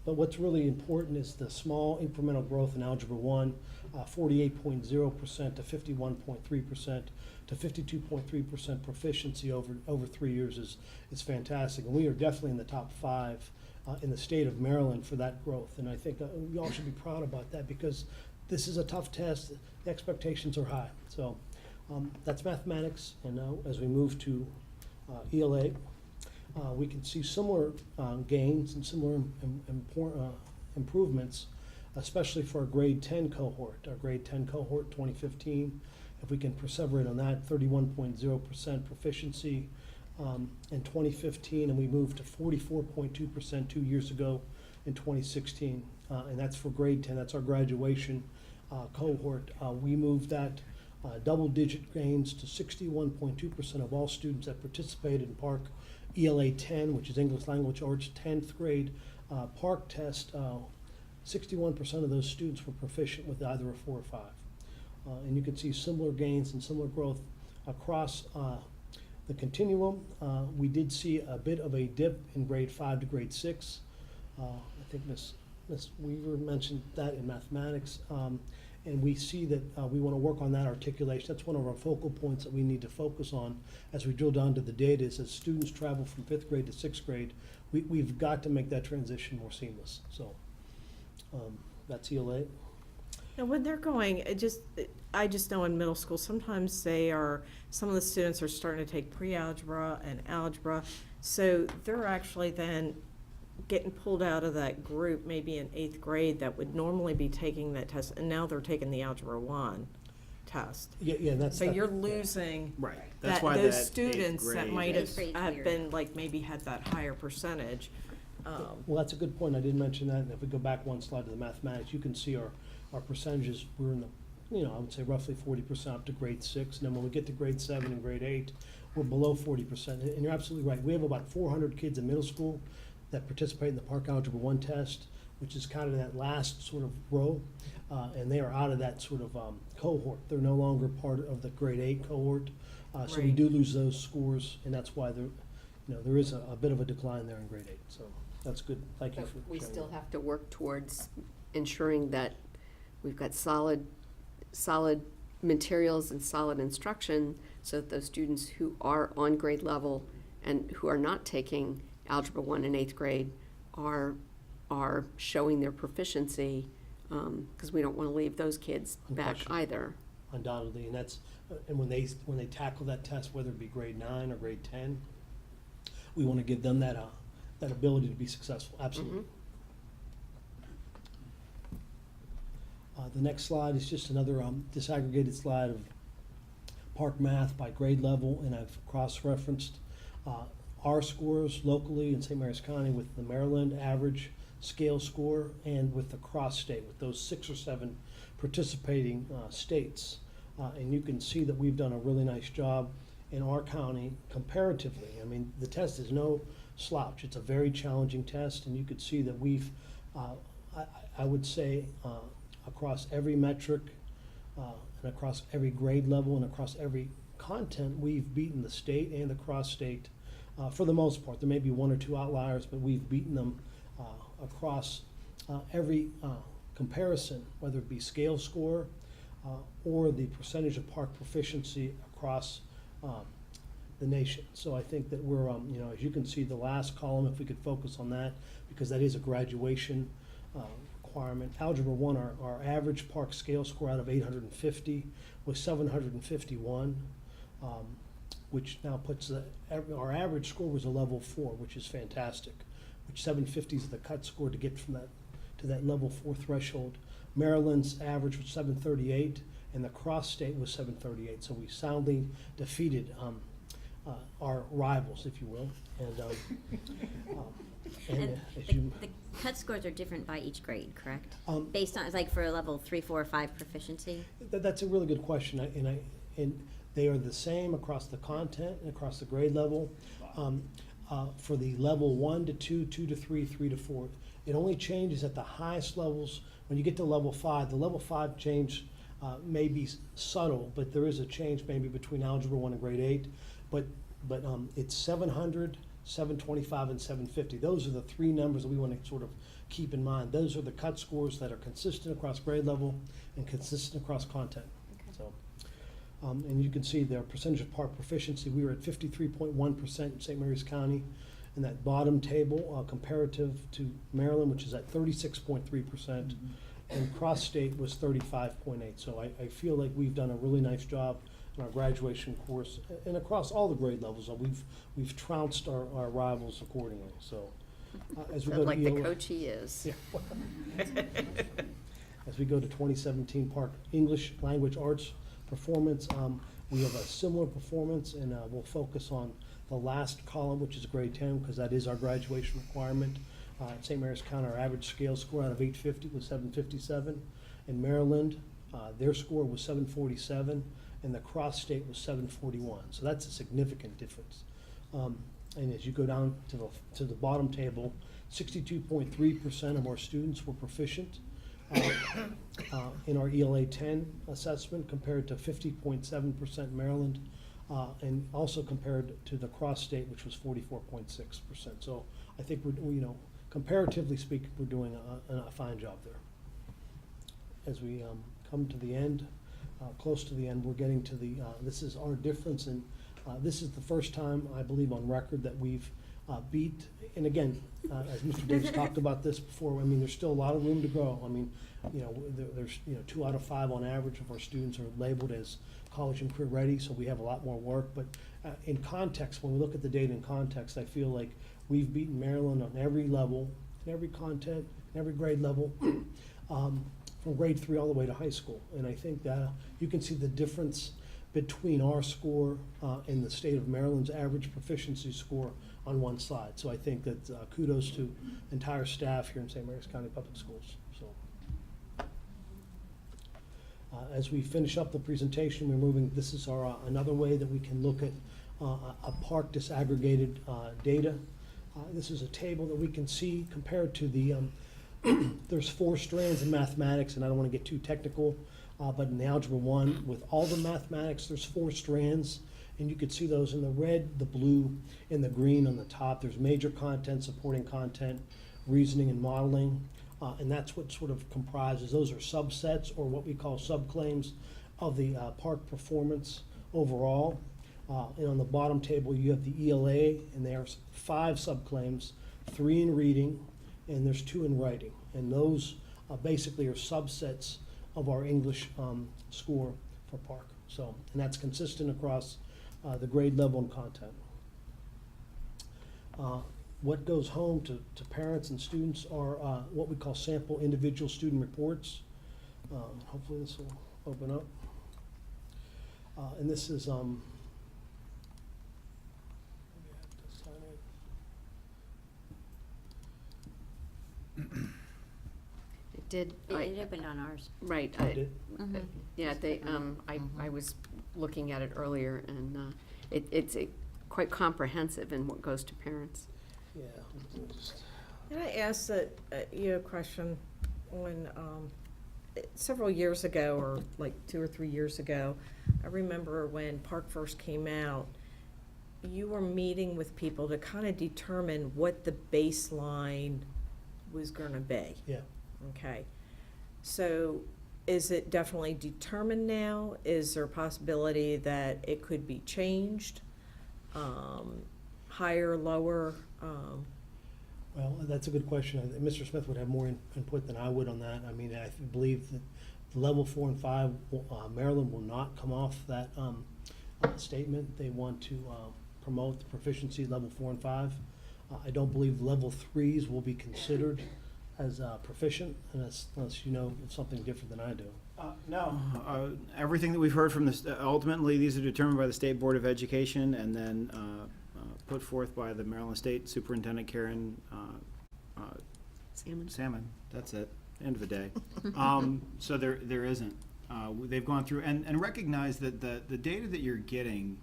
but what's really important is the small incremental growth in Algebra 1, 48.0% to 51.3% to 52.3% proficiency over 3 years is fantastic. And we are definitely in the top 5 in the state of Maryland for that growth. And I think we all should be proud about that because this is a tough test. The expectations are high. So that's mathematics. And now as we move to ELA, we can see similar gains and similar improvements, especially for our grade 10 cohort. Our grade 10 cohort 2015, if we can perseverate on that, 31.0% proficiency in 2015, and we moved to 44.2% 2 years ago in 2016. And that's for grade 10, that's our graduation cohort. We moved that double-digit gains to 61.2% of all students that participated in PARCC ELA 10, which is English Language Arts 10th grade PARCC test. 61% of those students were proficient with either a 4 or 5. And you can see similar gains and similar growth across the continuum. We did see a bit of a dip in grade 5 to grade 6. I think Ms. Weaver mentioned that in mathematics. And we see that we want to work on that articulation. That's one of our focal points that we need to focus on as we drill down to the data is as students travel from 5th grade to 6th grade, we've got to make that transition more seamless. So That's ELA. And when they're going, I just know in middle school, sometimes some of the students are starting to take pre-algebra and algebra, so they're actually then getting pulled out of that group, maybe in 8th grade, that would normally be taking that test, and now they're taking the Algebra 1 test. Yeah, that's. So you're losing Right. That's that, why those that students eighth that grade might Eighth grade's have weird. been, like, maybe had that higher percentage. Well, that's a good point. I didn't mention that. And if we go back one slide to the mathematics, you can see our percentages. We're in the, I would say roughly 40% up to grade 6. And then when we get to grade 7 and grade 8, we're below 40%. And you're absolutely right. We have about 400 kids in middle school that participate in the PARCC Algebra 1 test, which is kind of that last sort of row. And they are out of that sort of cohort. They're no longer part of the grade 8 cohort. So we Right. do lose those scores, and that's why there is a bit of a decline there in grade 8. So that's good. Thank you But for we sharing still that. have to work towards ensuring that we've got solid materials and solid instruction so that those students who are on grade level and who are not taking Algebra 1 in 8th grade are showing their proficiency, because we don't want to leave those kids back Unquestionably. either. Undoubtedly, and that's, and when they tackle that test, whether it be grade 9 or grade 10, we want to give them that ability to be successful, absolutely. The next slide is just another disaggregated slide of PARCC math by grade level, and I've cross-referenced our scores locally in St. Mary's County with the Maryland average scale score and with the cross-state, with those 6 or 7 participating states. And you can see that we've done a really nice job in our county comparatively. I mean, the test is no slouch. It's a very challenging test, and you could see that we've, I would say, across every metric and across every grade level and across every content, we've beaten the state and the cross-state for the most part. There may be 1 or 2 outliers, but we've beaten them across every comparison, whether it be scale score or the percentage of PARCC proficiency across the nation. So I think that we're, as you can see, the last column, if we could focus on that, because that is a graduation requirement. Algebra 1, our average PARCC scale score out of 850 was 751, which now puts our average score was a level 4, which is fantastic, which 750 is the cut score to get from that to that level 4 threshold. Maryland's average was 738, and the cross-state was 738. So we soundly defeated our rivals, if you will. And as the, you, the cut scores are different by each grade, correct? Um, Based on, like, for a level 3, 4, or 5 proficiency? that's a really good question, and they are the same across the content and across the grade level. For the level 1 to 2, 2 to 3, 3 to 4, it only changes at the highest levels. When you get to level 5, the level 5 change may be subtle, but there is a change maybe between Algebra 1 and grade 8. But it's 700, 725, and 750. Those are the 3 numbers that we want to sort of keep in mind. Those are the cut scores that are consistent across grade level and consistent across content. So, and you can see their percentage of PARCC proficiency. We were at 53.1% in St. Mary's County. In that bottom table, comparative to Maryland, which is at 36.3%, and cross-state was 35.8. So I feel like we've done a really nice job in our graduation course, and across all the grade levels. We've trounced our rivals accordingly. So as we go Sounds like to the ELA, coach he is. Yeah. As we go to 2017 PARCC English Language Arts performance, we have a similar performance, and we'll focus on the last column, which is grade 10, because that is our graduation requirement. At St. Mary's County, our average scale score out of 850 was 757. In Maryland, their score was 747, and the cross-state was 741. So that's a significant difference. And as you go down to the bottom table, 62.3% of our students were proficient in our ELA 10 assessment, compared to 50.7% in Maryland, and also compared to the cross-state, which was 44.6%. So I think we're, comparatively speaking, we're doing a fine job there. As we come to the end, close to the end, we're getting to the, this is our difference, and this is the first time, I believe, on record that we've beat, and again, as Mr. Davis talked about this before, I mean, there's still a lot of room to grow. I mean, there's 2 out of 5 on average of our students are labeled as college and career ready, so we have a lot more work. But in context, when we look at the data in context, I feel like we've beaten Maryland on every level, in every content, in every grade level, from grade 3 all the way to high school. And I think that you can see the difference between our score and the state of Maryland's average proficiency score on one slide. So I think that kudos to entire staff here in St. Mary's County Public Schools. So, as we finish up the presentation, we're moving. This is our another way that we can look at a PARCC disaggregated data. This is a table that we can see compared to the. There's 4 strands in mathematics, and I don't want to get too technical. But in the Algebra 1, with all the mathematics, there's 4 strands, and you could see those in the red, the blue, and the green on the top. There's major content, supporting content, reasoning, and modeling, and that's what sort of comprises. Those are subsets, or what we call subclaims, of the PARCC performance overall. And on the bottom table, you have the ELA, and there's 5 subclaims, 3 in reading, and there's 2 in writing. And those basically are subsets of our English score for PARCC. So, and that's consistent across the grade level and content. What goes home to parents and students are what we call sample individual student reports. Hopefully this will open up. And this is It did. It opened on ours. Right. Yeah, I was looking at it earlier, and it's quite comprehensive in what goes to parents. yeah. Can I ask you a question? When several years ago, or like 2 or 3 years ago, I remember when PARCC first came out, you were meeting with people to kind of determine what the baseline was going to be. Yeah. Okay. So is it definitely determined now? Is there a possibility that it could be changed? Higher, lower? Well, that's a good question. I think Mr. Smith would have more input than I would on that. I mean, I believe that the level 4 and 5, Maryland will not come off that statement. They want to promote the proficiency level 4 and 5. I don't believe level 3s will be considered as proficient, unless you know something different than I do. No, everything that we've heard from this, ultimately, these are determined by the State Board of Education and then put forth by the Maryland State Superintendent Karen Salmon. That's it. End of the day. So there isn't. They've gone through and recognized that the data that you're getting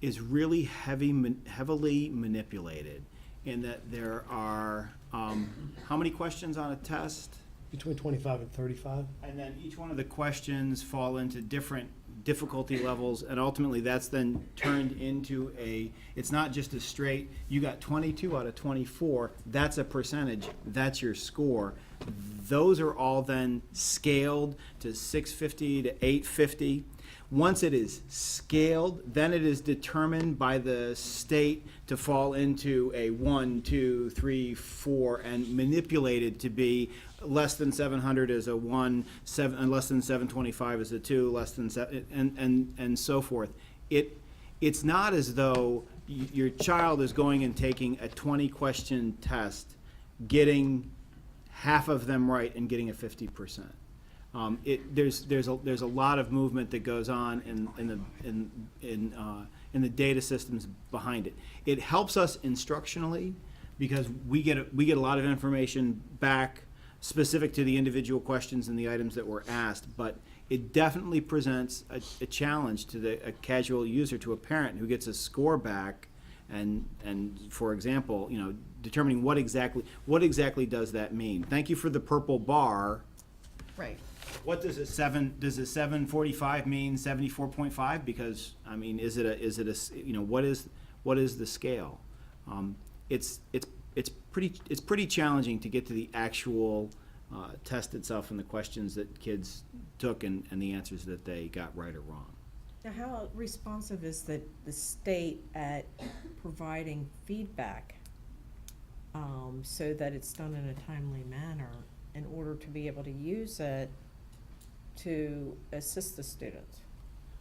is really heavily manipulated, in that there are how many questions on a test? Between 25 and 35. And then each one of the questions fall into different difficulty levels, and ultimately that's then turned into it's not just a straight, you got 22 out of 24, that's a percentage, that's your score. Those are all then scaled to 650 to 850. Once it is scaled, then it is determined by the state to fall into a 1, 2, 3, 4, and manipulated to be less than 700 as a 1, and less than 725 as a 2, less than 7, and so forth. It's not as though your child is going and taking a 20-question test, getting half of them right, and getting a 50%. There's a lot of movement that goes on in the data systems behind it. It helps us instructionally because we get a lot of information back specific to the individual questions and the items that were asked, but it definitely presents a challenge to a casual user, to a parent who gets a score back, and for example, determining what exactly does that mean. Thank you for the purple bar. Right. What does does a 745 mean 74.5? Because I mean, what is the scale? It's pretty challenging to get to the actual test itself and the questions that kids took and the answers that they got right or wrong. Now, how responsive is the state at providing feedback so that it's done in a timely manner in order to be able to use it to assist the students?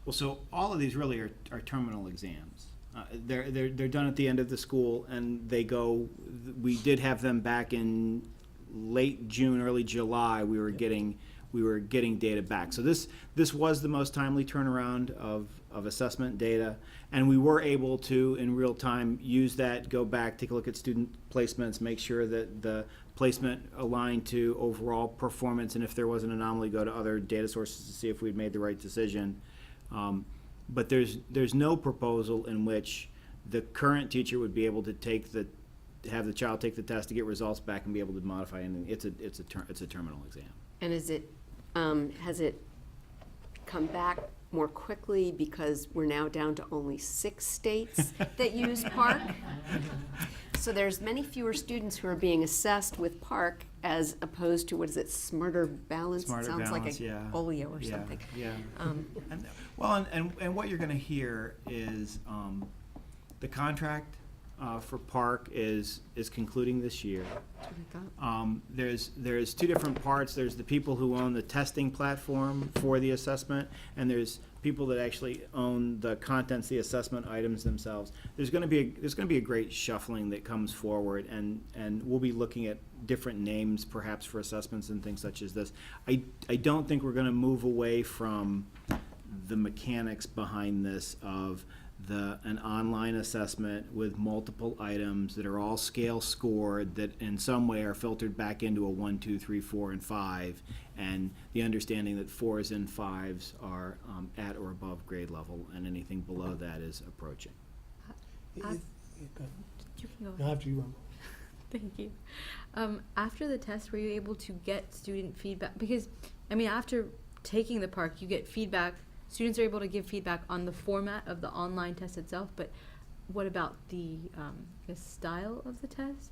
Well, so all of these really are terminal exams. They're done at the end of the school, and they go. We did have them back in late June, early July. We were getting data back. So this was the most timely turnaround of assessment data, and we were able to in real time use that, go back, take a look at student placements, make sure that the placement aligned to overall performance, and if there was an anomaly, go to other data sources to see if we'd made the right decision. But there's no proposal in which the current teacher would be able to have the child take the test to get results back and be able to modify anything. It's a terminal exam. And is it, has it come back more quickly because we're now down to only 6 states that use PARCC? So there's many fewer students who are being assessed with PARCC as opposed to, what is it, Smarter Balance? Smarter Sounds Balance, like a yeah. polio or something. Yeah. And what you're going to hear is the contract for PARCC is concluding this year. That's what I thought. There's 2 different parts. There's the people who own the testing platform for the assessment, and there's people that actually own the contents, the assessment items themselves. There's going to be a great shuffling that comes forward, and we'll be looking at different names perhaps for assessments and things such as this. I don't think we're going to move away from the mechanics behind this of an online assessment with multiple items that are all scale scored, that in some way are filtered back into a 1, 2, 3, 4, and 5, and the understanding that 4s and 5s are at or above grade level, and anything below that is approaching. Go ahead. You can go No, ahead. after you, Thank you. After the test, were you able to get student feedback? Because, I mean, after taking the PARCC, you get feedback. Students are able to give feedback on the format of the online test itself, but what about the style of the test?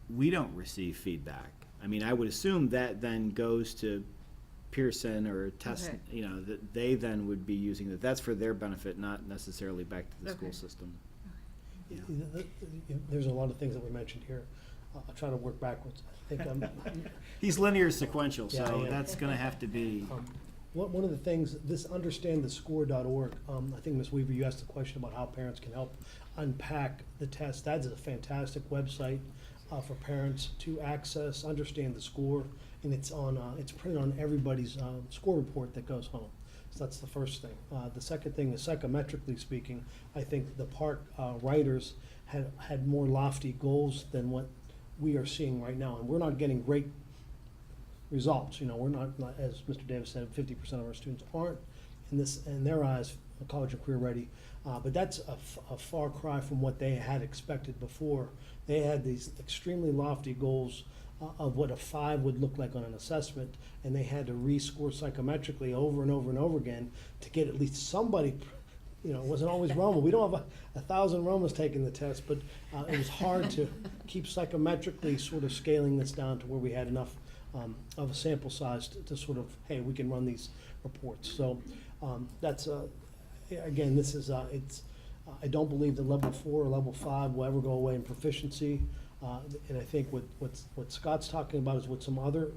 We don't receive feedback. I mean, I would assume that then goes to Pearson or test, Okay. that they then would be using that. That's for their benefit, not necessarily back to the Okay. school system. Yeah. there's a lot of things that we mentioned here. I'll try to work backwards. I think He's linear sequential, Yeah, so yeah. that's going to have to be. One of the things, this understandthescore.org, I think, Ms. Weaver, you asked a question about how parents can help unpack the test. That's a fantastic website for parents to access, understand the score, and it's printed on everybody's score report that goes home. So that's the first thing. The second thing is, psychometrically speaking, I think the PARCC writers had more lofty goals than what we are seeing right now, and we're not getting great results. We're not, as Mr. Davis said, 50% of our students aren't in their eyes college and career ready, but that's a far cry from what they had expected before. They had these extremely lofty goals of what a 5 would look like on an assessment, and they had to rescore psychometrically over and over and over again to get at least somebody. It wasn't always Roma. We don't have 1,000 Romas taking the test, but it was hard to keep psychometrically sort of scaling this down to where we had enough of a sample size to sort of, hey, we can run these reports. So that's, again, this is, I don't believe that level 4 or level 5 will ever go away in proficiency. And I think what Scott's talking about is what some other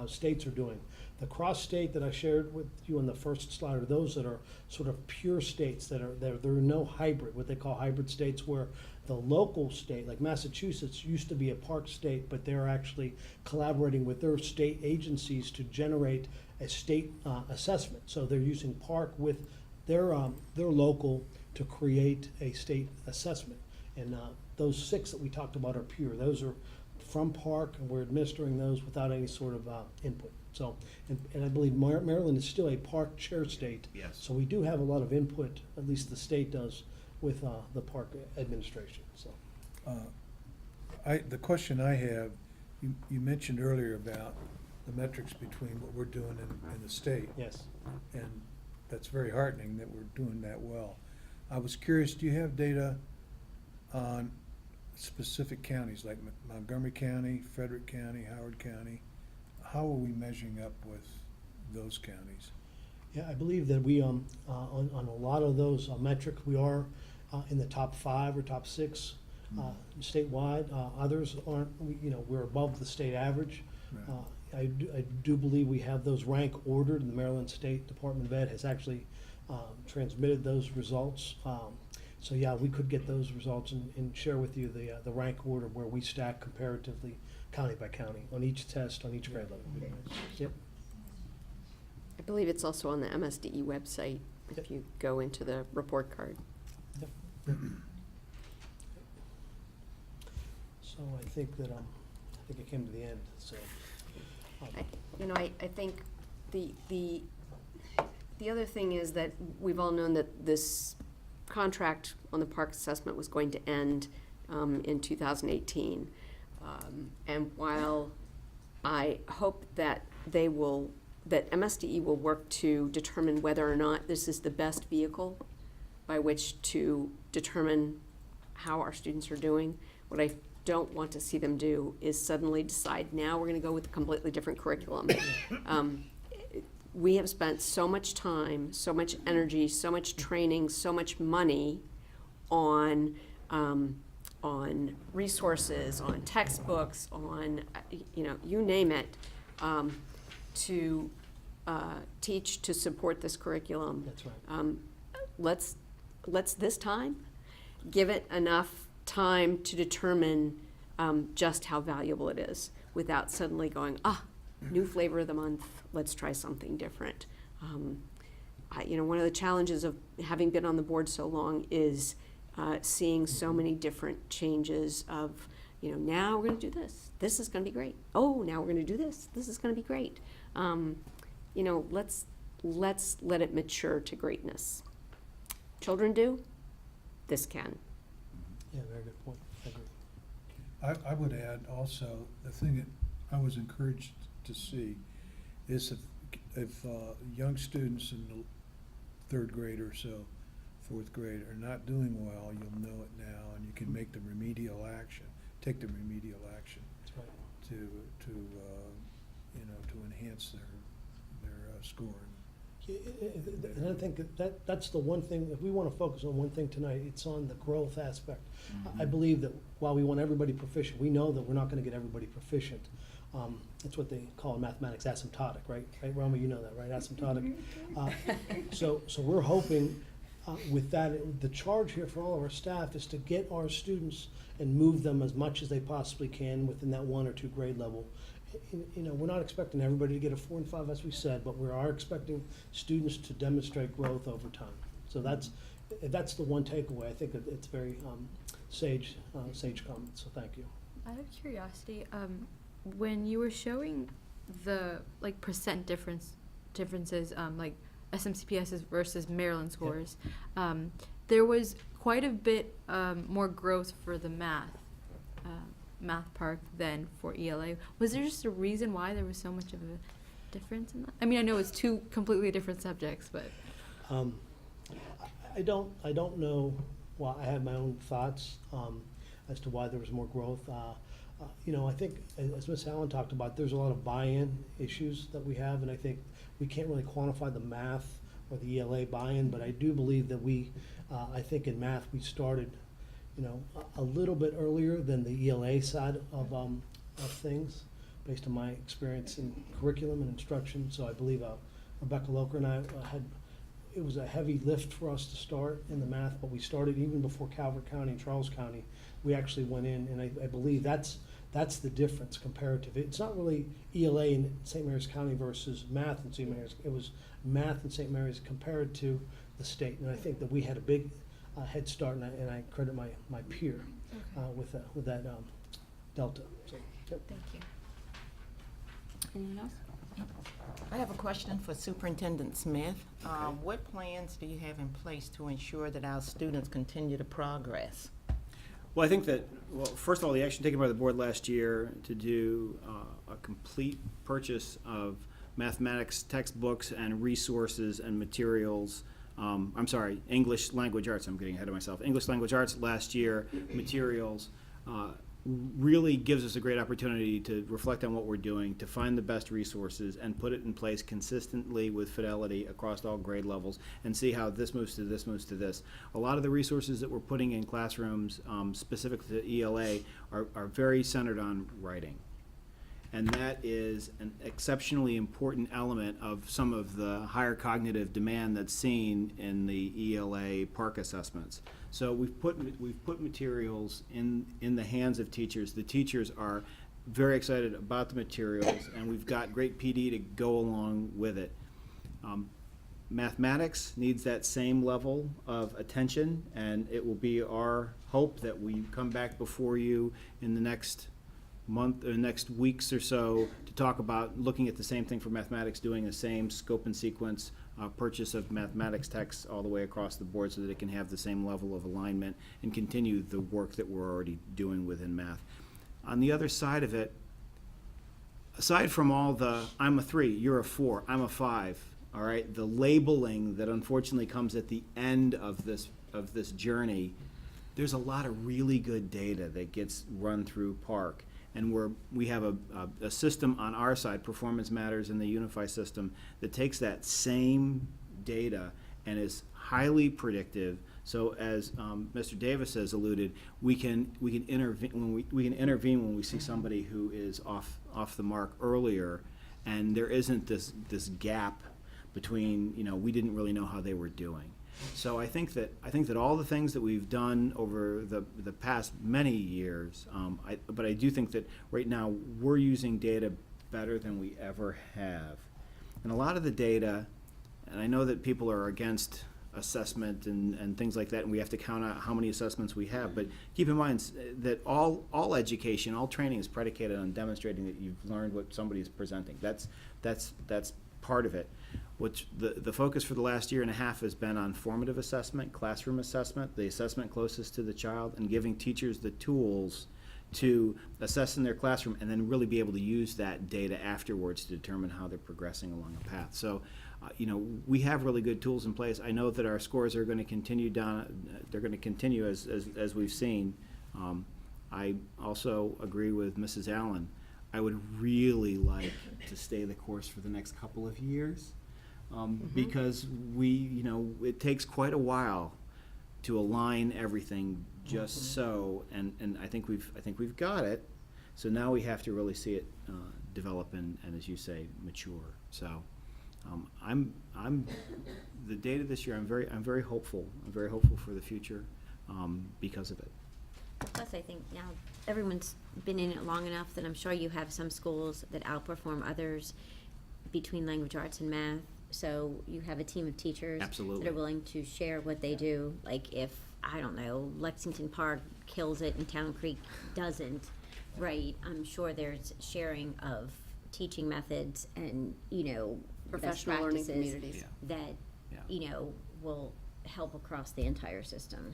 states are doing. The cross state that I shared with you on the first slide are those that are sort of pure states that are there are no hybrid, what they call hybrid states, where the local state, like Massachusetts, used to be a PARCC state, but they're actually collaborating with their state agencies to generate a state assessment. So they're using PARCC with their local to create a state assessment. And those 6 that we talked about are pure. Those are from PARCC, and we're administering those without any sort of input. So, and I believe Maryland is still a PARCC chair state. Yes. So we do have a lot of input, at least the state does, with the PARCC administration. So, The question I have, you mentioned earlier about the metrics between what we're doing in the state. yes. And that's very heartening that we're doing that well. I was curious, do you have data on specific counties like Montgomery County, Frederick County, Howard County? How are we measuring up with those counties? Yeah, I believe that we, on a lot of those metrics, we are in the top 5 or top 6 statewide. Others aren't, we're above the state average. Right. I do believe we have those rank ordered, and the Maryland State Department of Ed has actually transmitted those results. So yeah, we could get those results and share with you the rank order where we stack comparatively, county by county, on each test, on each grade level. Yep. I believe it's also on the MSDE website if you go into the report card. Yep. So I think that, I think it came to the end, so. I think the other thing is that we've all known that this contract on the park assessment was going to end in 2018. And while I hope that that MSDE will work to determine whether or not this is the best vehicle by which to determine how our students are doing, what I don't want to see them do is suddenly decide, now we're gonna go with a completely different curriculum. We have spent so much time, so much energy, so much training, so much money on resources, on textbooks, on, you name it, to teach, to support this curriculum. That's right. Let's this time give it enough time to determine just how valuable it is without suddenly going, new flavor of the month, let's try something different. One of the challenges of having been on the board so long is seeing so many different changes of, now we're gonna do this. This is gonna be great. Oh, now we're gonna do this. This is gonna be great. Let's let it mature to greatness. Children do, this can. Yeah, very good point. I agree. I would add also, the thing that I was encouraged to see is if young students in the 3rd grade or so, 4th grade are not doing well, you'll know it now, and you can make the remedial action, take the remedial action That's right. to enhance their score. And I think that's the one thing, if we want to focus on one thing tonight, it's on the growth aspect. I believe that while we want everybody proficient, we know that we're not going to get everybody proficient. That's what they call in mathematics asymptotic, right? Right, Rama, you know that, right? Asymptotic. So we're hoping with that, the charge here for all of our staff is to get our students and move them as much as they possibly can within that 1 or 2 grade level. We're not expecting everybody to get a 4 and 5, as we said, but we are expecting students to demonstrate growth over time. So that's the one takeaway. I think it's very sage comment, so thank you. Out of curiosity, when you were showing the percent differences, like SMCPS's versus Maryland scores, there was quite a bit more growth for the math park than for ELA. Was there just a reason why there was so much of a difference in that? I mean, I know it's 2 completely different subjects, but I don't know. Well, I have my own thoughts as to why there was more growth. I think, as Ms. Allen talked about, there's a lot of buy-in issues that we have, and I think we can't really quantify the math or the ELA buy-in, but I do believe that I think in math we started, a little bit earlier than the ELA side of things, based on my experience in curriculum and instruction. So I believe Rebecca Locher and I it was a heavy lift for us to start in the math, but we started even before Calvert County and Charles County. We actually went in, and I believe that's the difference comparative. It's not really ELA in St. Mary's County versus math in St. Mary's. It was math in St. Mary's compared to the state, and I think that we had a big head start, and I credit my peer with that delta. So, yep. thank you. Anyone else? I have a question for Superintendent Smith. What plans do you have in place to ensure that our students continue to progress? Well, I think that, first of all, the action taken by the board last year to do a complete purchase of mathematics textbooks and resources and materials. English language arts, I'm getting ahead of myself. English language arts last year, materials, really gives us a great opportunity to reflect on what we're doing, to find the best resources and put it in place consistently with fidelity across all grade levels and see how this moves to this moves to this. A lot of the resources that we're putting in classrooms specific to ELA are very centered on writing. And that is an exceptionally important element of some of the higher cognitive demand that's seen in the ELA PARCC assessments. So we've put materials in the hands of teachers. The teachers are very excited about the materials, and we've got great PD to go along with it. Mathematics needs that same level of attention, and it will be our hope that we come back before you in the next month or next weeks or so to talk about looking at the same thing for mathematics, doing the same scope and sequence purchase of mathematics texts all the way across the board so that it can have the same level of alignment and continue the work that we're already doing within math. On the other side of it, aside from all the I'm a 3, you're a 4, I'm a 5, all right, the labeling that unfortunately comes at the end of this journey, there's a lot of really good data that gets run through PARCC. And we have a system on our side, Performance Matters in the Unify system, that takes that same data and is highly predictive. So as Mr. Davis has alluded, we can intervene when we see somebody who is off the mark earlier, and there isn't this gap between, we didn't really know how they were doing. So I think that all the things that we've done over the past many years, but I do think that right now we're using data better than we ever have. And a lot of the data, and I know that people are against assessment and things like that, and we have to count out how many assessments we have, but keep in mind that all education, all training is predicated on demonstrating that you've learned what somebody is presenting. That's part of it. Which the focus for the last year and a half has been on formative assessment, classroom assessment, the assessment closest to the child, and giving teachers the tools to assess in their classroom and then really be able to use that data afterwards to determine how they're progressing along a path. So, we have really good tools in place. I know that our scores are going to continue they're going to continue as we've seen. I also agree with Mrs. Allen. I would really like to stay the course for the next couple of years. Because it takes quite a while to align everything just so, and I think we've got it. So now we have to really see it develop and as you say, mature. So I'm the data this year. I'm very hopeful. I'm very hopeful for the future because of it. Plus, I think now everyone's been in it long enough that I'm sure you have some schools that outperform others between language arts and math. So you have a team of teachers Absolutely. that are willing to share what they do. Like if, I don't know, Lexington Park kills it and Town Creek doesn't, right? I'm sure there's sharing of teaching methods and, best Professional learning practices communities. that, will help across the entire system.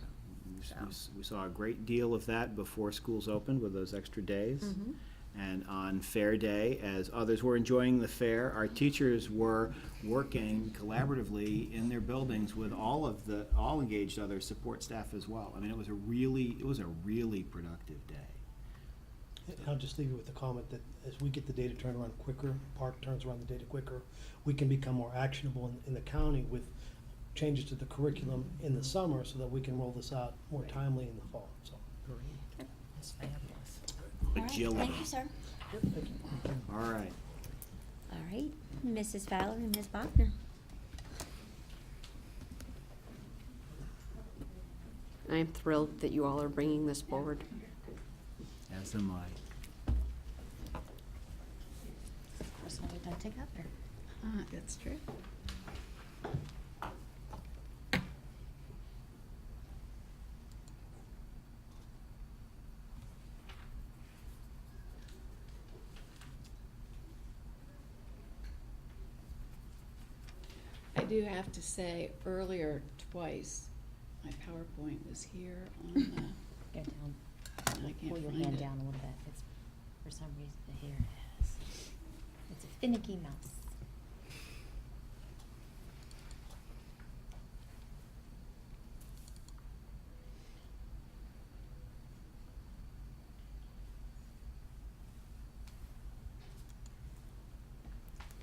We saw a great deal of that before schools opened with those extra days. Mm-hmm. And on Fair Day, as others were enjoying the fair, our teachers were working collaboratively in their buildings with all engaged other support staff as well. I mean, it was a really productive day. I'll just leave you with the comment that as we get the data turned around quicker, PARCC turns around the data quicker, we can become more actionable in the county with changes to the curriculum in the summer so that we can roll this out more timely in the fall, so. That's fabulous. Agility. Thank you, sir. All right. All right, Mrs. Fowler and Ms. Bachner. I am thrilled that you all are bringing this forward. As am I. Of course, all we've done to together. That's true. I do have to say, earlier twice, my PowerPoint was here on the, Go down. and I can't Pull your find hand it. down a little bit. It's, for some reason, here it is. It's a finicky mouse.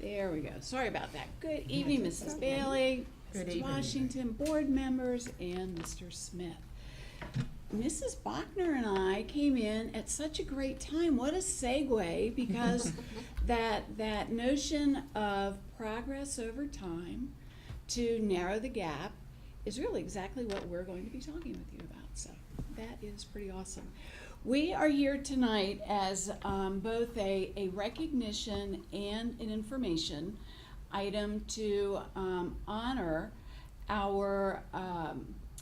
There we go. Sorry about that. Good evening, Mrs. Bailey, Good Mrs. evening. Washington, board members, and Mr. Smith. Mrs. Bachner and I came in at such a great time. What a segue, because that notion of progress over time to narrow the gap is really exactly what we're going to be talking with you about. So that is pretty awesome. We are here tonight as both a recognition and an information item to honor our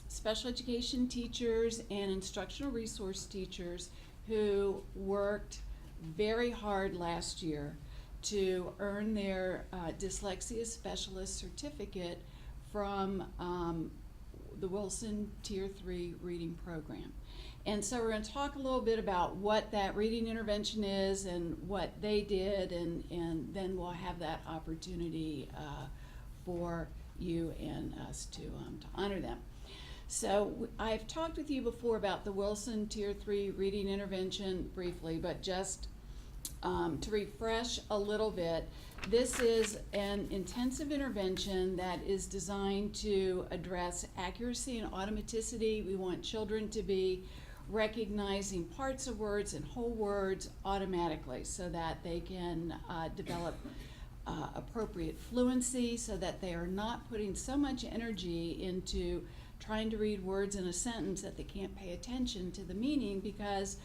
special education teachers and instructional resource teachers who worked very hard last year to earn their dyslexia specialist certificate from the Wilson Tier 3 reading program. And so we're going to talk a little bit about what that reading intervention is and what they did, and then we'll have that opportunity for you and us to honor them. So I've talked with you before about the Wilson Tier 3 reading intervention briefly, but just to refresh a little bit, this is an intensive intervention that is designed to address accuracy and automaticity. We want children to be recognizing parts of words and whole words automatically so that they can develop appropriate fluency, so that they are not putting so much energy into trying to read words in a sentence that they can't pay attention to the meaning, because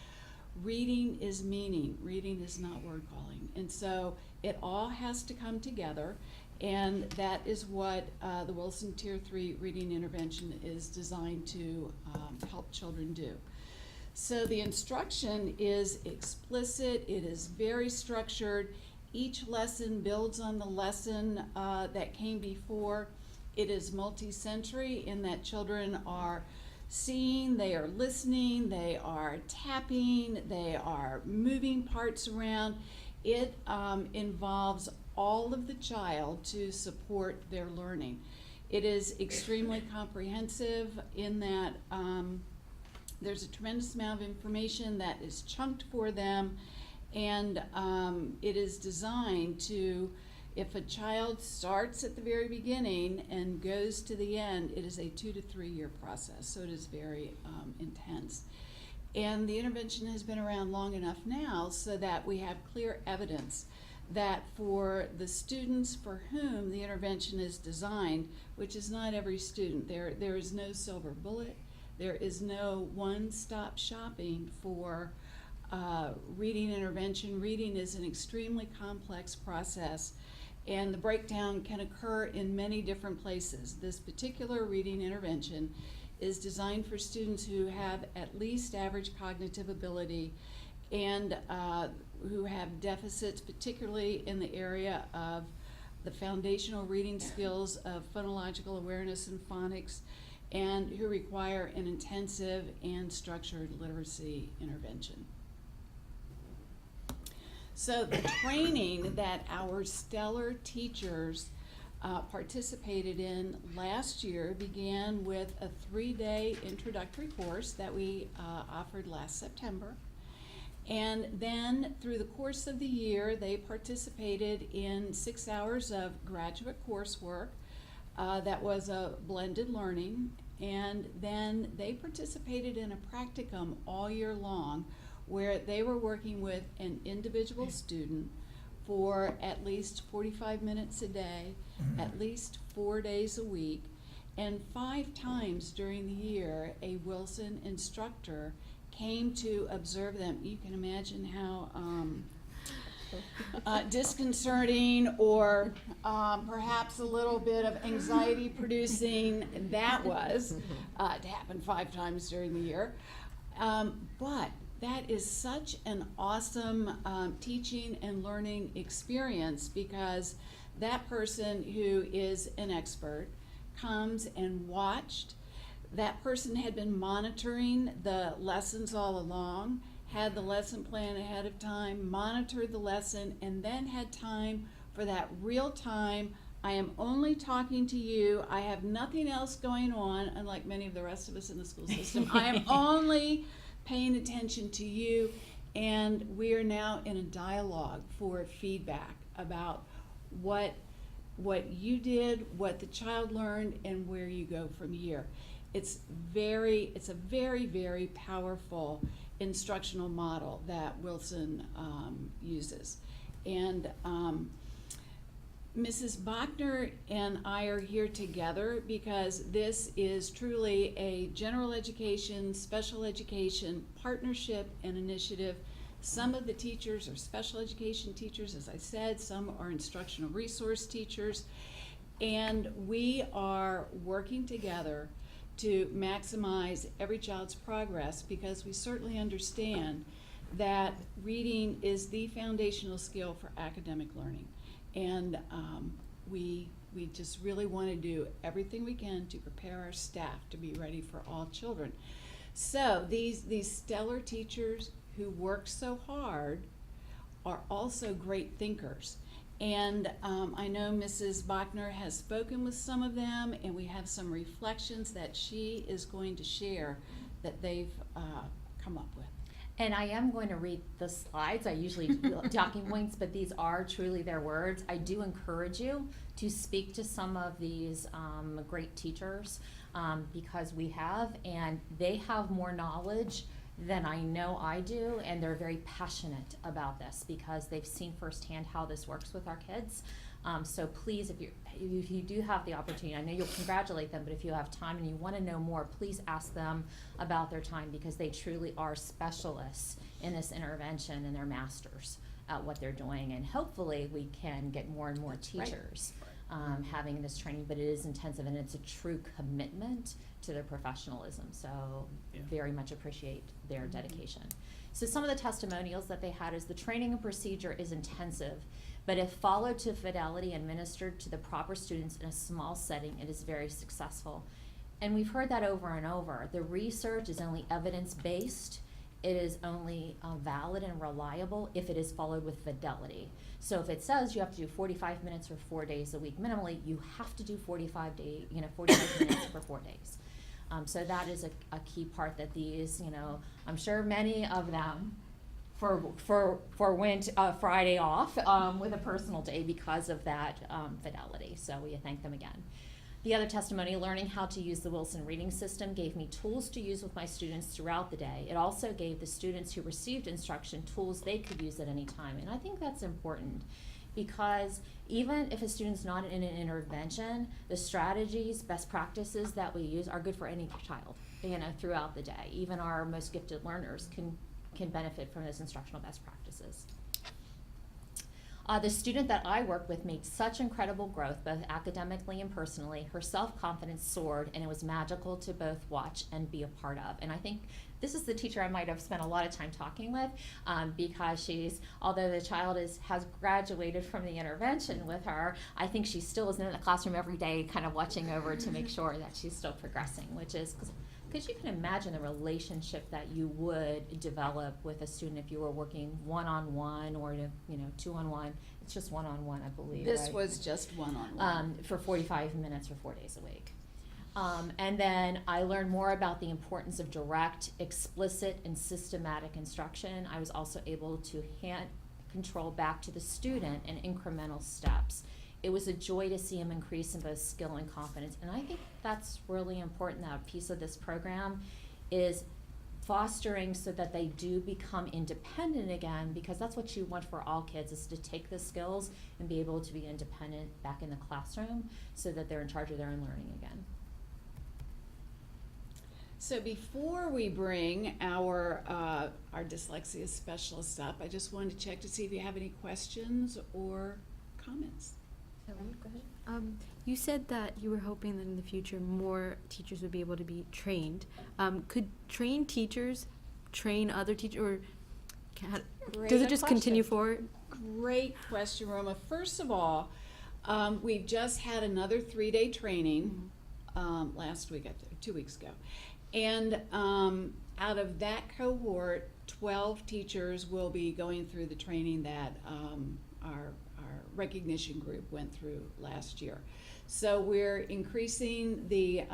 reading is meaning. Reading is not word calling. And so it all has to come together, and that is what the Wilson Tier 3 reading intervention is designed to help children do. So the instruction is explicit, it is very structured. Each lesson builds on the lesson that came before. It is multi-sensory in that children are seeing, they are listening, they are tapping, they are moving parts around. It involves all of the child to support their learning. It is extremely comprehensive in that there's a tremendous amount of information that is chunked for them, and it is designed to, if a child starts at the very beginning and goes to the end, it is a 2 to 3 year process, so it is very intense. And the intervention has been around long enough now so that we have clear evidence that for the students for whom the intervention is designed, which is not every student, there is no silver bullet, there is no one-stop shopping for reading intervention. Reading is an extremely complex process, and the breakdown can occur in many different places. This particular reading intervention is designed for students who have at least average cognitive ability and who have deficits, particularly in the area of the foundational reading skills of phonological awareness and phonics, and who require an intensive and structured literacy intervention. So the training that our stellar teachers participated in last year began with a 3-day introductory course that we offered last September. And then through the course of the year, they participated in 6 hours of graduate coursework that was a blended learning. And then they participated in a practicum all year long, where they were working with an individual student for at least 45 minutes a day, at least 4 days a week, and 5 times during the year a Wilson instructor came to observe them. You can imagine how disconcerting or perhaps a little bit of anxiety producing that was to happen 5 times during the year. But that is such an awesome teaching and learning experience, because that person who is an expert comes and watched. That person had been monitoring the lessons all along, had the lesson plan ahead of time, monitored the lesson, and then had time for that real time. I am only talking to you. I have nothing else going on, unlike many of the rest of us in the school system. I am only paying attention to you, and we are now in a dialogue for feedback about what you did, what the child learned, and where you go from here. It's a very, very powerful instructional model that Wilson uses. And Mrs. Bachner and I are here together because this is truly a general education, special education partnership and initiative. Some of the teachers are special education teachers, as I said, some are instructional resource teachers, and we are working together to maximize every child's progress, because we certainly understand that reading is the foundational skill for academic learning. And we just really want to do everything we can to prepare our staff to be ready for all children. So these stellar teachers who work so hard are also great thinkers. And I know Mrs. Bachner has spoken with some of them, and we have some reflections that she is going to share that they've come up with. And I am going to read the slides. I usually do talking points, but these are truly their words. I do encourage you to speak to some of these great teachers because we have, and they have more knowledge than I know I do, and they're very passionate about this because they've seen firsthand how this works with our kids. So please, if you do have the opportunity, I know you'll congratulate them, but if you have time and you want to know more, please ask them about their time, because they truly are specialists in this intervention and they're masters at what they're doing. And hopefully we can get more and more teachers having this training, but it is intensive and it's a true commitment to their professionalism. So very much appreciate their dedication. So some of the testimonials that they had is the training and procedure is intensive, but if followed to fidelity and administered to the proper students in a small setting, it is very successful. And we've heard that over and over. The research is only evidence-based. It is only valid and reliable if it is followed with fidelity. So if it says you have to do 45 minutes for 4 days a week, minimally, you have to do 45 minutes for 4 days. So that is a key part that these, I'm sure many of them went Friday off with a personal day because of that fidelity. So we thank them again. The other testimony, learning how to use the Wilson reading system gave me tools to use with my students throughout the day. It also gave the students who received instruction tools they could use at any time. And I think that's important because even if a student's not in an intervention, the strategies, best practices that we use are good for any child, throughout the day. Even our most gifted learners can benefit from those instructional best practices. The student that I worked with made such incredible growth, both academically and personally. Her self-confidence soared, and it was magical to both watch and be a part of. And I think this is the teacher I might have spent a lot of time talking with because although the child has graduated from the intervention with her, I think she still is in the classroom every day kind of watching over to make sure that she's still progressing, which is because you can imagine the relationship that you would develop with a student if you were working one-on-one or two-on-one. It's just one-on-one, I believe. This right? was just one-on-one. For 45 minutes for 4 days a week. And then I learned more about the importance of direct, explicit, and systematic instruction. I was also able to hand control back to the student in incremental steps. It was a joy to see him increase in both skill and confidence. And I think that's really important. That a piece of this program is fostering so that they do become independent again, because that's what you want for all kids, is to take the skills and be able to be independent back in the classroom so that they're in charge of their own learning again. So before we bring our dyslexia specialist up, I just wanted to check to see if you have any questions or comments. Go ahead. You said that you were hoping that in the future more teachers would be able to be trained. Could trained teachers train other teachers, or does it just continue forward? Great question, Roma. First of all, we've just had another 3-day training last week, 2 weeks ago. And out of that cohort, 12 teachers will be going through the training that our recognition group went through last year. So we're increasing the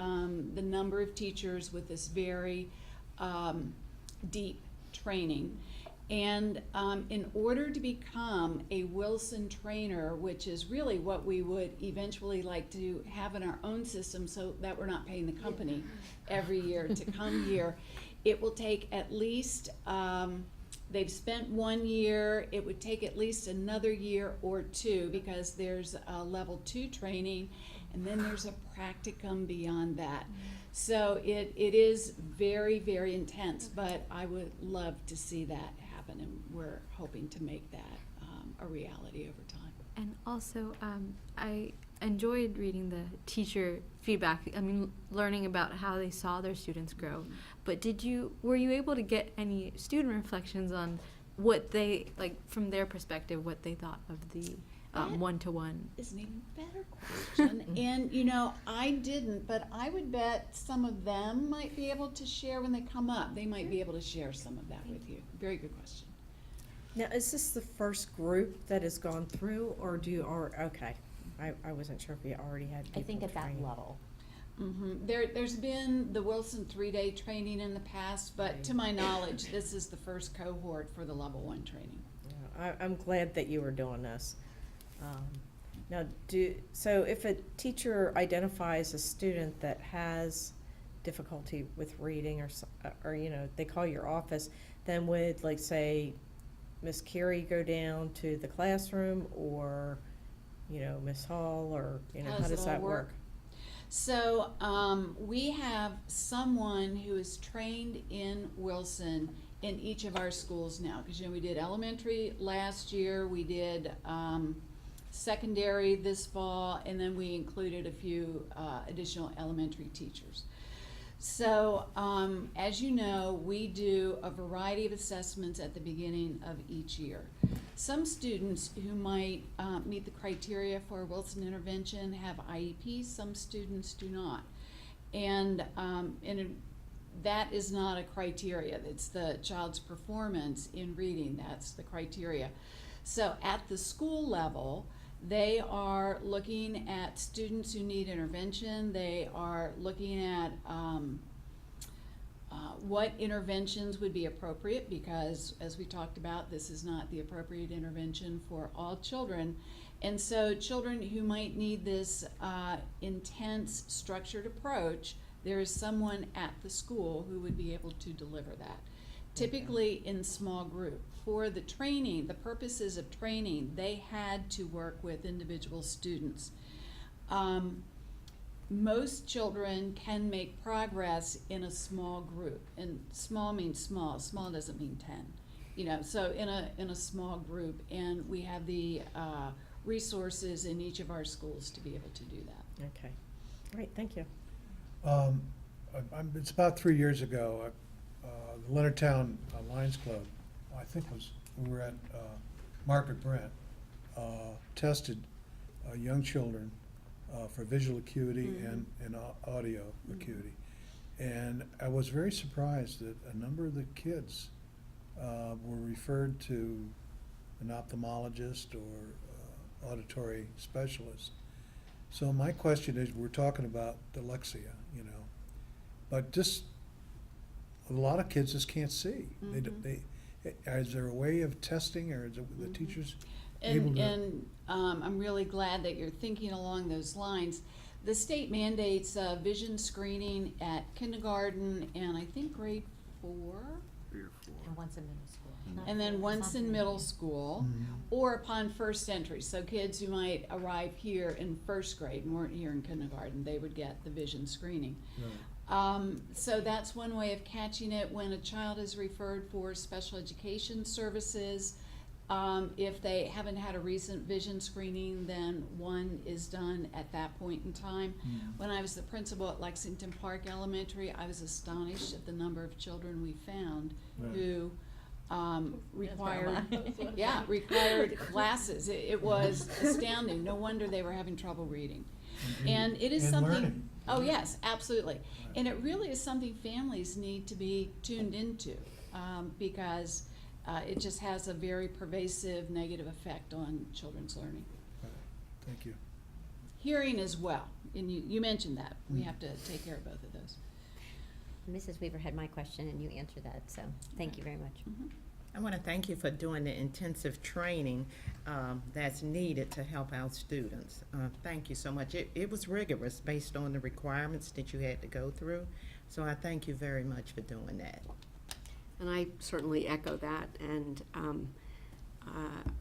number of teachers with this very deep training. And in order to become a Wilson trainer, which is really what we would eventually like to have in our own system so that we're not paying the company every year to come here, it will take at least, they've spent 1 year, it would take at least another year or two because there's a level 2 training and then there's a practicum beyond that. So it is very, very intense, but I would love to see that happen, and we're hoping to make that a reality over time. And also, I enjoyed reading the teacher feedback. I mean, learning about how they saw their students grow. But were you able to get any student reflections on what they, like, from their perspective, what they thought of the one-to-one? Is an even better question. And, you know, I didn't, but I would bet some of them might be able to share when they come up. They might be able to share some of that with you. Very good question. Now, is this the first group that has gone through, or okay. I wasn't sure if we already had people I think at that trained. level. There's been the Wilson 3-day training in the past, but to my knowledge, this is the first cohort for the level 1 training. Yeah, I'm glad that you were doing this. Now, so if a teacher identifies a student that has difficulty with reading, or you know, they call your office, then would, like, say, Miss Carey go down to the classroom, or, you know, Miss Hall, or, you know, how does that work? So we have someone who is trained in Wilson in each of our schools now, because, you know, we did elementary last year, we did secondary this fall, and then we included a few additional elementary teachers. So as you know, we do a variety of assessments at the beginning of each year. Some students who might meet the criteria for Wilson intervention have IEPs, some students do not. And that is not a criteria, it's the child's performance in reading, that's the criteria. So at the school level, they are looking at students who need intervention. They are looking at what interventions would be appropriate, because, as we talked about, this is not the appropriate intervention for all children. And so children who might need this intense, structured approach, there is someone at the school who would be able to deliver that. Typically in small group. For the training, the purposes of training, they had to work with individual students. Most children can make progress in a small group, and small means small. Small doesn't mean 10. You know, so in a small group, and we have the resources in each of our schools to be able to do that. Okay, great, thank you. It's about 3 years ago, the Leonardtown Lions Club, I think we were at Margaret Brent, tested young children for visual acuity and audio acuity. And I was very surprised that a number of the kids were referred to an ophthalmologist or auditory specialist. So my question is, we're talking about dyslexia, you know, but just a lot of kids just can't see. Is there a way of testing, or is it the teachers able to? And I'm really glad that you're thinking along those lines. The state mandates vision screening at kindergarten and I think grade 4. 3 or 4. And once in middle school. And then once in middle school, or upon first entry. So kids who might arrive here in first grade and weren't here in kindergarten, they would get the vision screening. Right. So that's one way of catching it. When a child is referred for special education services, if they haven't had a recent vision screening, then one is done at that point in time. When I was the principal at Lexington Park Elementary, I was astonished at the number of children we found who required glasses. It was astounding. No wonder they were having trouble reading. And it is something. Learning. Oh yes, absolutely. And it really is something families need to be tuned into, because it just has a very pervasive negative effect on children's learning. Thank you. Hearing as well, and you mentioned that. We have to take care of both of those. Mrs. Weaver had my question and you answered that, so thank you very much. I want to thank you for doing the intensive training that's needed to help our students. Thank you so much. It was rigorous based on the requirements that you had to go through. So I thank you very much for doing that. And I certainly echo that, and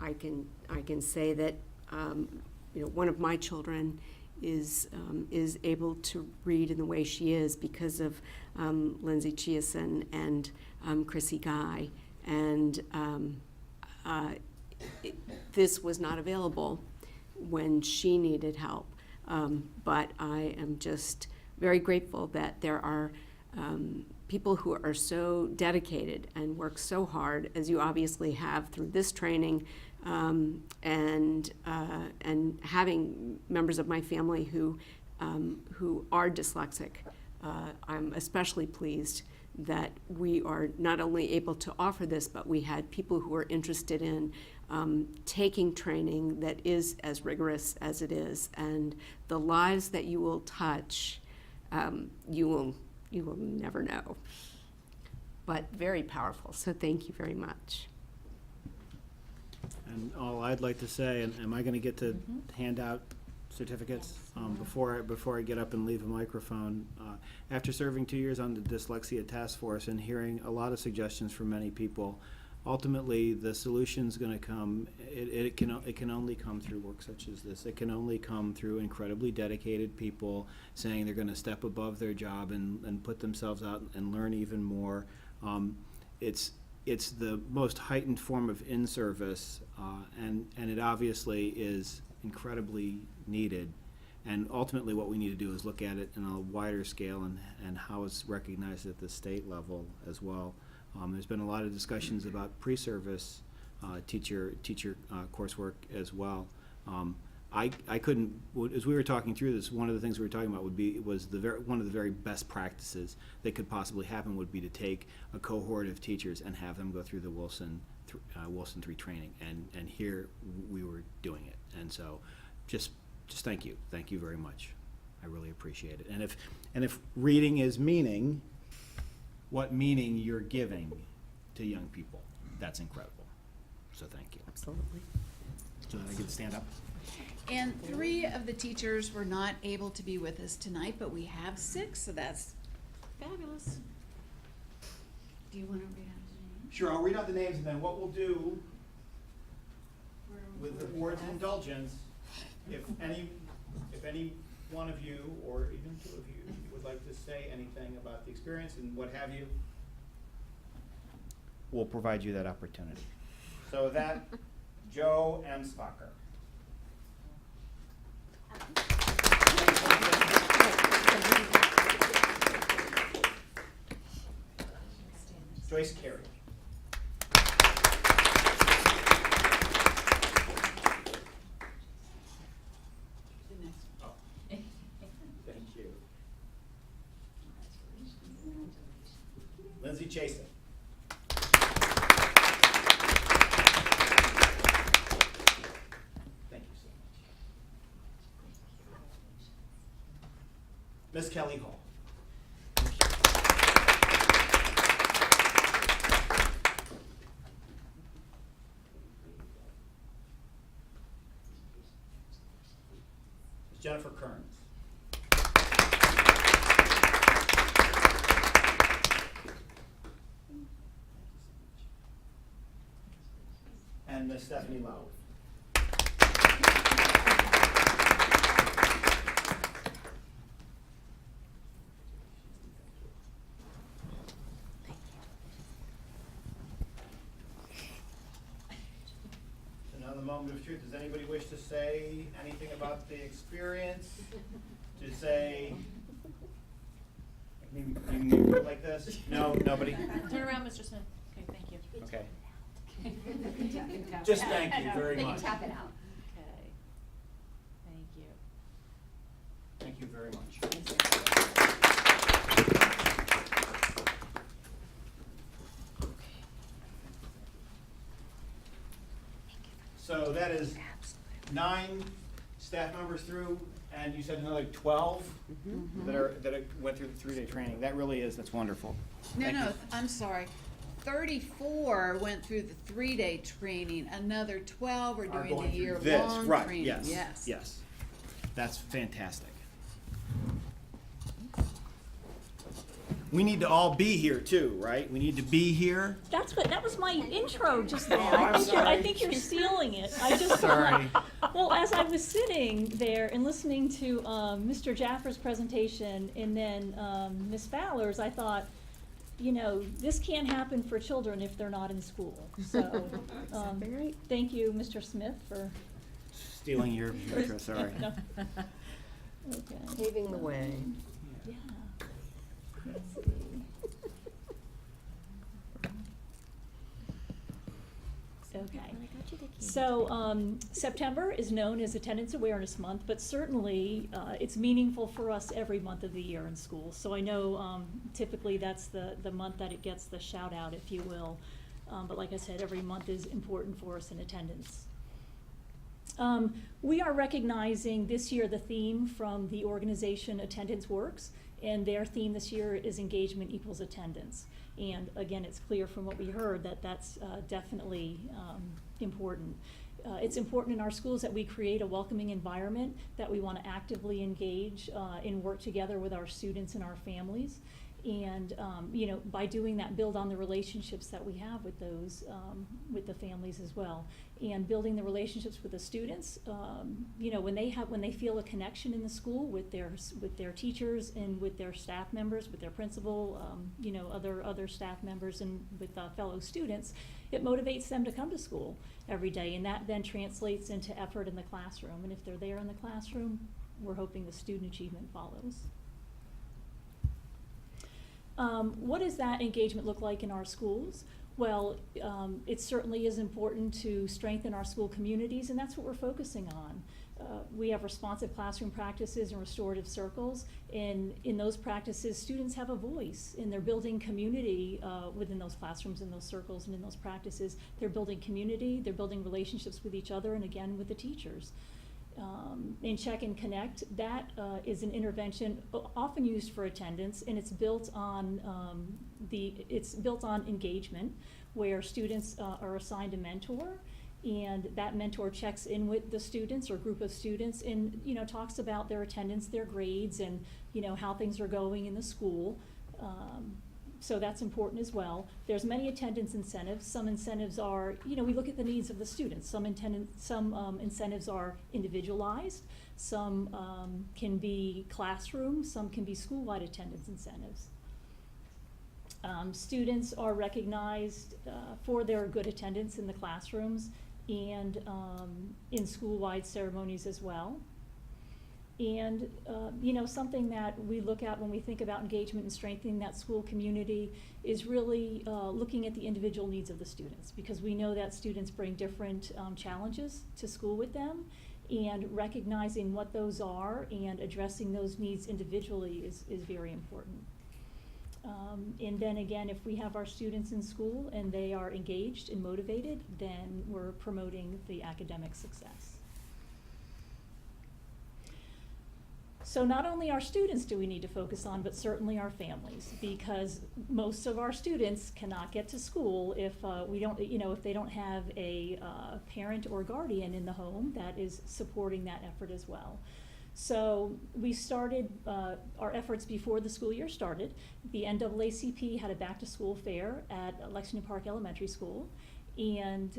I can say that one of my children is able to read in the way she is because of Lindsay Chiason and Chrissy Guy, and this was not available when she needed help. But I am just very grateful that there are people who are so dedicated and work so hard, as you obviously have through this training, and having members of my family who are dyslexic. I'm especially pleased that we are not only able to offer this, but we had people who are interested in taking training that is as rigorous as it is, and the lives that you will touch, you will never know. But very powerful, so thank you very much. And all I'd like to say, and am I going to get to hand out certificates before I get up and leave a microphone? After serving 2 years on the dyslexia task force and hearing a lot of suggestions from many people, ultimately the solution's going to come. It can only come through work such as this. It can only come through incredibly dedicated people saying they're going to step above their job and put themselves out and learn even more. It's the most heightened form of in-service, and it obviously is incredibly needed. And ultimately what we need to do is look at it in a wider scale and how it's recognized at the state level as well. There's been a lot of discussions about pre-service teacher coursework as well. I couldn't, as we were talking through this, one of the things we were talking about was one of the very best practices that could possibly happen would be to take a cohort of teachers and have them go through the Wilson 3 training, and here we were doing it. And so just thank you very much. I really appreciate it. And if reading is meaning, what meaning you're giving to young people, that's incredible. So thank you. Absolutely. So I get to stand up. And 3 of the teachers were not able to be with us tonight, but we have 6, so that's fabulous. Do you want to read out the names? Sure, I'll read out the names, and then what we'll do, with the board's indulgence, if any one of you, or even 2 of you, would like to say anything about the experience and what have you, we'll provide you that opportunity. So with that, Joe M. Spacker. Joyce Carey. Oh. Thank you. Lindsay Chasen. Thank you so much. Miss Kelly Hall. Ms. Jennifer Kearns. And Ms. Stephanie Lowry. So now the moment of truth. Does anybody wish to say anything about the experience? To say, you can do it like this? No, nobody? Turn around, Mr. Smith. Okay, thank you. Okay. Tap Just it thank out. you very They can much. tap it out. Okay. Thank you. Thank you very much. So that is 9 staff members through, and you said another 12 that went through the 3-day training. That really is, that's wonderful. No, Thank no, you. I'm sorry. 34 went through the 3-day training. Another 12 are doing the This, year-long right, training. yes, yes. That's fantastic. We need to all be here too, right? We need to be here. That was my intro just then. I'm I sorry. think you're stealing it. I just Sorry. well, as I was sitting there and listening to Mr. Jaffer's presentation and then Ms. Fowler's, I thought, this can't happen for children if they're not in school. So, thank you, Mr. Smith, for Stealing your intro, sorry. No. Okay. Paving the way. Yeah. Let's see. Okay. So, September is known as Attendance Awareness Month, but certainly, it's meaningful for us every month of the year in school. So I know, typically that's the month that it gets the shout out, if you will. But like I said, every month is important for us in attendance. We are recognizing this year the theme from the organization Attendance Works, and their theme this year is engagement equals attendance. And again, it's clear from what we heard that that's definitely important. It's important in our schools that we create a welcoming environment, that we want to actively engage and work together with our students and our families. And by doing that, build on the relationships that we have with those, with the families as well. And building the relationships with the students, when they feel a connection in the school with their teachers and with their staff members, with their principal, other staff members and with fellow students, it motivates them to come to school every day. And that then translates into effort in the classroom. And if they're there in the classroom, we're hoping the student achievement follows. What does that engagement look like in our schools? Well, it certainly is important to strengthen our school communities, and that's what we're focusing on. We have responsive classroom practices and restorative circles, and in those practices, students have a voice, and they're building community within those classrooms, in those circles, and in those practices. They're building community, they're building relationships with each other, and again, with the teachers. In Check and Connect, that is an intervention often used for attendance, and it's built on engagement, where students are assigned a mentor, and that mentor checks in with the students or group of students, and talks about their attendance, their grades, and how things are going in the school. So that's important as well. There's many attendance incentives. Some incentives are, we look at the needs of the students. Some incentives are individualized. Some can be classroom. Some can be school-wide attendance incentives. Students are recognized for their good attendance in the classrooms and in school-wide ceremonies as well. And, something that we look at when we think about engagement and strengthening that school community is really looking at the individual needs of the students, because we know that students bring different challenges to school with them, and recognizing what those are and addressing those needs individually is very important. And then again, if we have our students in school and they are engaged and motivated, then we're promoting the academic success. So not only our students do we need to focus on, but certainly our families, because most of our students cannot get to school if if they don't have a parent or guardian in the home that is supporting that effort as well. So we started our efforts before the school year started. The NAACP had a back-to-school fair at Lexington Park Elementary School, and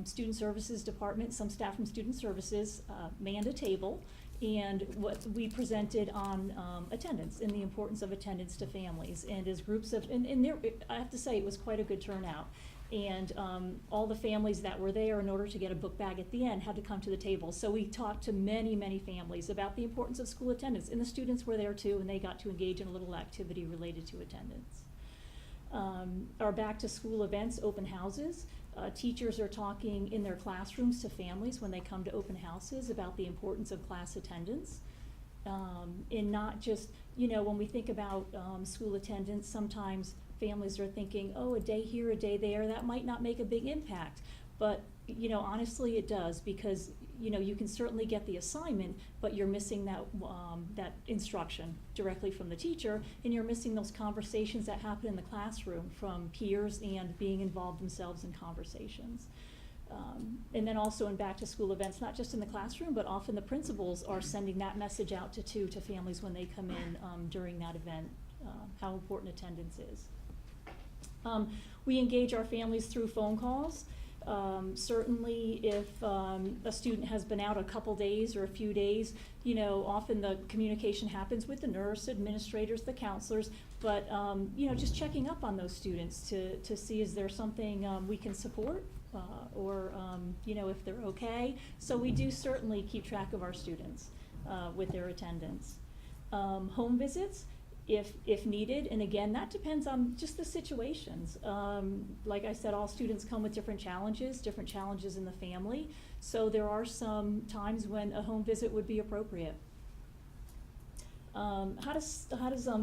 Student Services Department, some staff from Student Services manned a table, and what we presented on attendance and the importance of attendance to families, and as groups of, and there, I have to say, it was quite a good turnout. And all the families that were there, in order to get a book bag at the end, had to come to the table. So we talked to many, many families about the importance of school attendance, and the students were there too, and they got to engage in a little activity related to attendance. Our back to school events, open houses, teachers are talking in their classrooms to families when they come to open houses about the importance of class attendance. And not just, when we think about school attendance, sometimes families are thinking, oh, a day here, a day there, that might not make a big impact. But, honestly, it does, because, you can certainly get the assignment, but you're missing that instruction directly from the teacher, and you're missing those conversations that happen in the classroom from peers and being involved themselves in conversations. And then also in back-to-school events, not just in the classroom, but often the principals are sending that message out to families when they come in during that event, how important attendance is. We engage our families through phone calls. Certainly if a student has been out a couple days or a few days, often the communication happens with the nurse, administrators, the counselors, but just checking up on those students to see is there something we can support, or if they're okay. So we do certainly keep track of our students with their attendance. Home visits, if needed, and again, that depends on just the situations. Like I said, all students come with different challenges in the family, so there are some times when a home visit would be appropriate. How does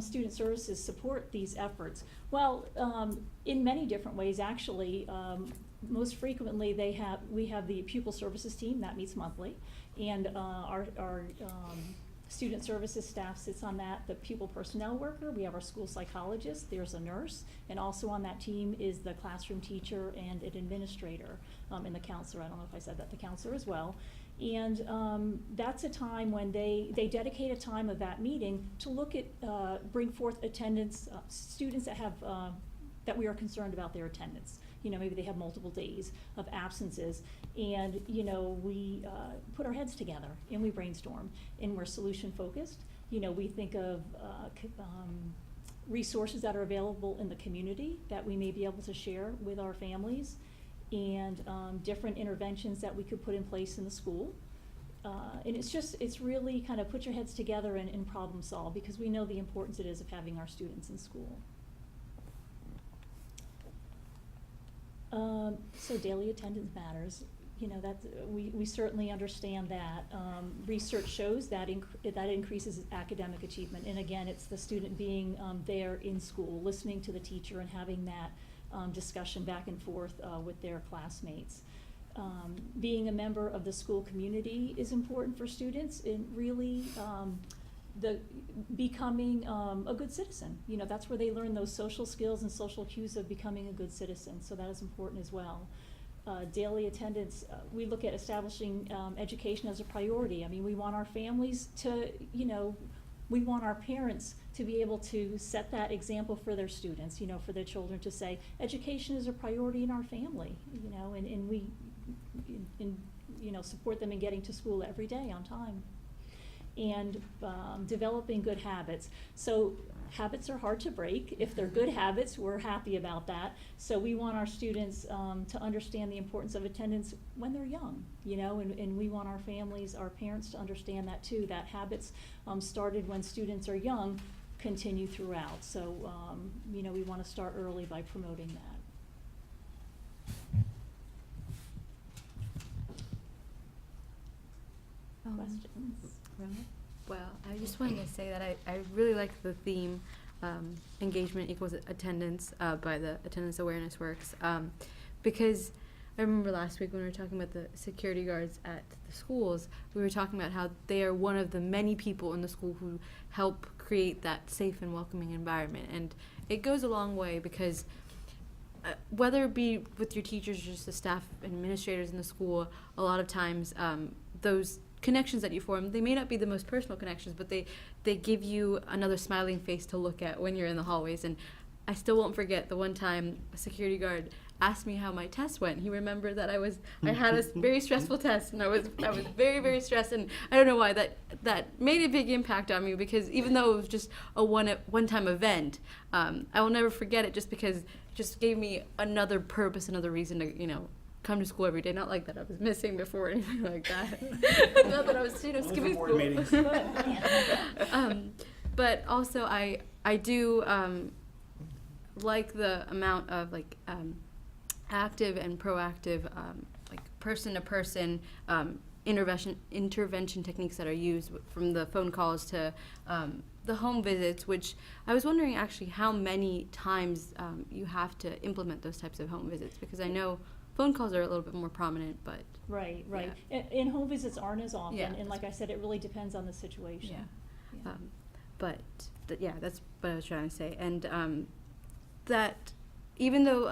student services support these efforts? Well, in many different ways, actually. Most frequently, we have the pupil services team that meets monthly, and our student services staff sits on that. The pupil personnel worker, we have our school psychologist, there's a nurse, and also on that team is the classroom teacher and an administrator, and the counselor. I don't know if I said that, the counselor as well. And that's a time when they dedicate a time of that meeting to look at, bring forth attendance, students that have, that we are concerned about their attendance. Maybe they have multiple days of absences, and we put our heads together and we brainstorm, and we're solution focused. We think of resources that are available in the community that we may be able to share with our families, and different interventions that we could put in place in the school. And it's really kind of put your heads together and problem solve, because we know the importance it is of having our students in school. So daily attendance matters. We certainly understand that. Research shows that that increases academic achievement. And again, it's the student being there in school, listening to the teacher and having that discussion back and forth with their classmates. Being a member of the school community is important for students, and really becoming a good citizen. That's where they learn those social skills and social cues of becoming a good citizen, so that is important as well. Daily attendance, we look at establishing education as a priority. I mean, we want our families to, we want our parents to be able to set that example for their students, for their children, to say, education is a priority in our family, and we, support them in getting to school every day on time. And developing good habits. So habits are hard to break. If they're good habits, we're happy about that. So we want our students to understand the importance of attendance when they're young, and we want our families, our parents, to understand that too, that habits started when students are young continue throughout. So, we want to start early by promoting that. Questions? Well, I just wanted to say that I really like the theme, engagement equals attendance, by the Attendance Awareness Works, because I remember last week when we were talking about the security guards at the schools, we were talking about how they are one of the many people in the school who help create that safe and welcoming environment, and it goes a long way, because whether it be with your teachers or just the staff and administrators in the school, a lot of times those connections that you form, they may not be the most personal connections, but they give you another smiling face to look at when you're in the hallways. And I still won't forget the one time a security guard asked me how my test went. He remembered that I had a very stressful test, and I was very, very stressed, and I don't know why that made a big impact on me, because even though it was just a one-time event, I will never forget it, just because it just gave me another purpose, another reason to, come to school every day. Not like that I was missing before or anything like that. Not that I was, skipping school. But also I do like the amount of active and proactive person-to-person intervention techniques that are used, from the phone calls to the home visits, which I was wondering actually how many times you have to implement those types of home visits, because I know phone calls are a little bit more prominent, but Right, right. And home visits aren't as often, Yeah. and like I said, it really depends on the situation. Yeah. But yeah, that's what I was trying to say. And that even though,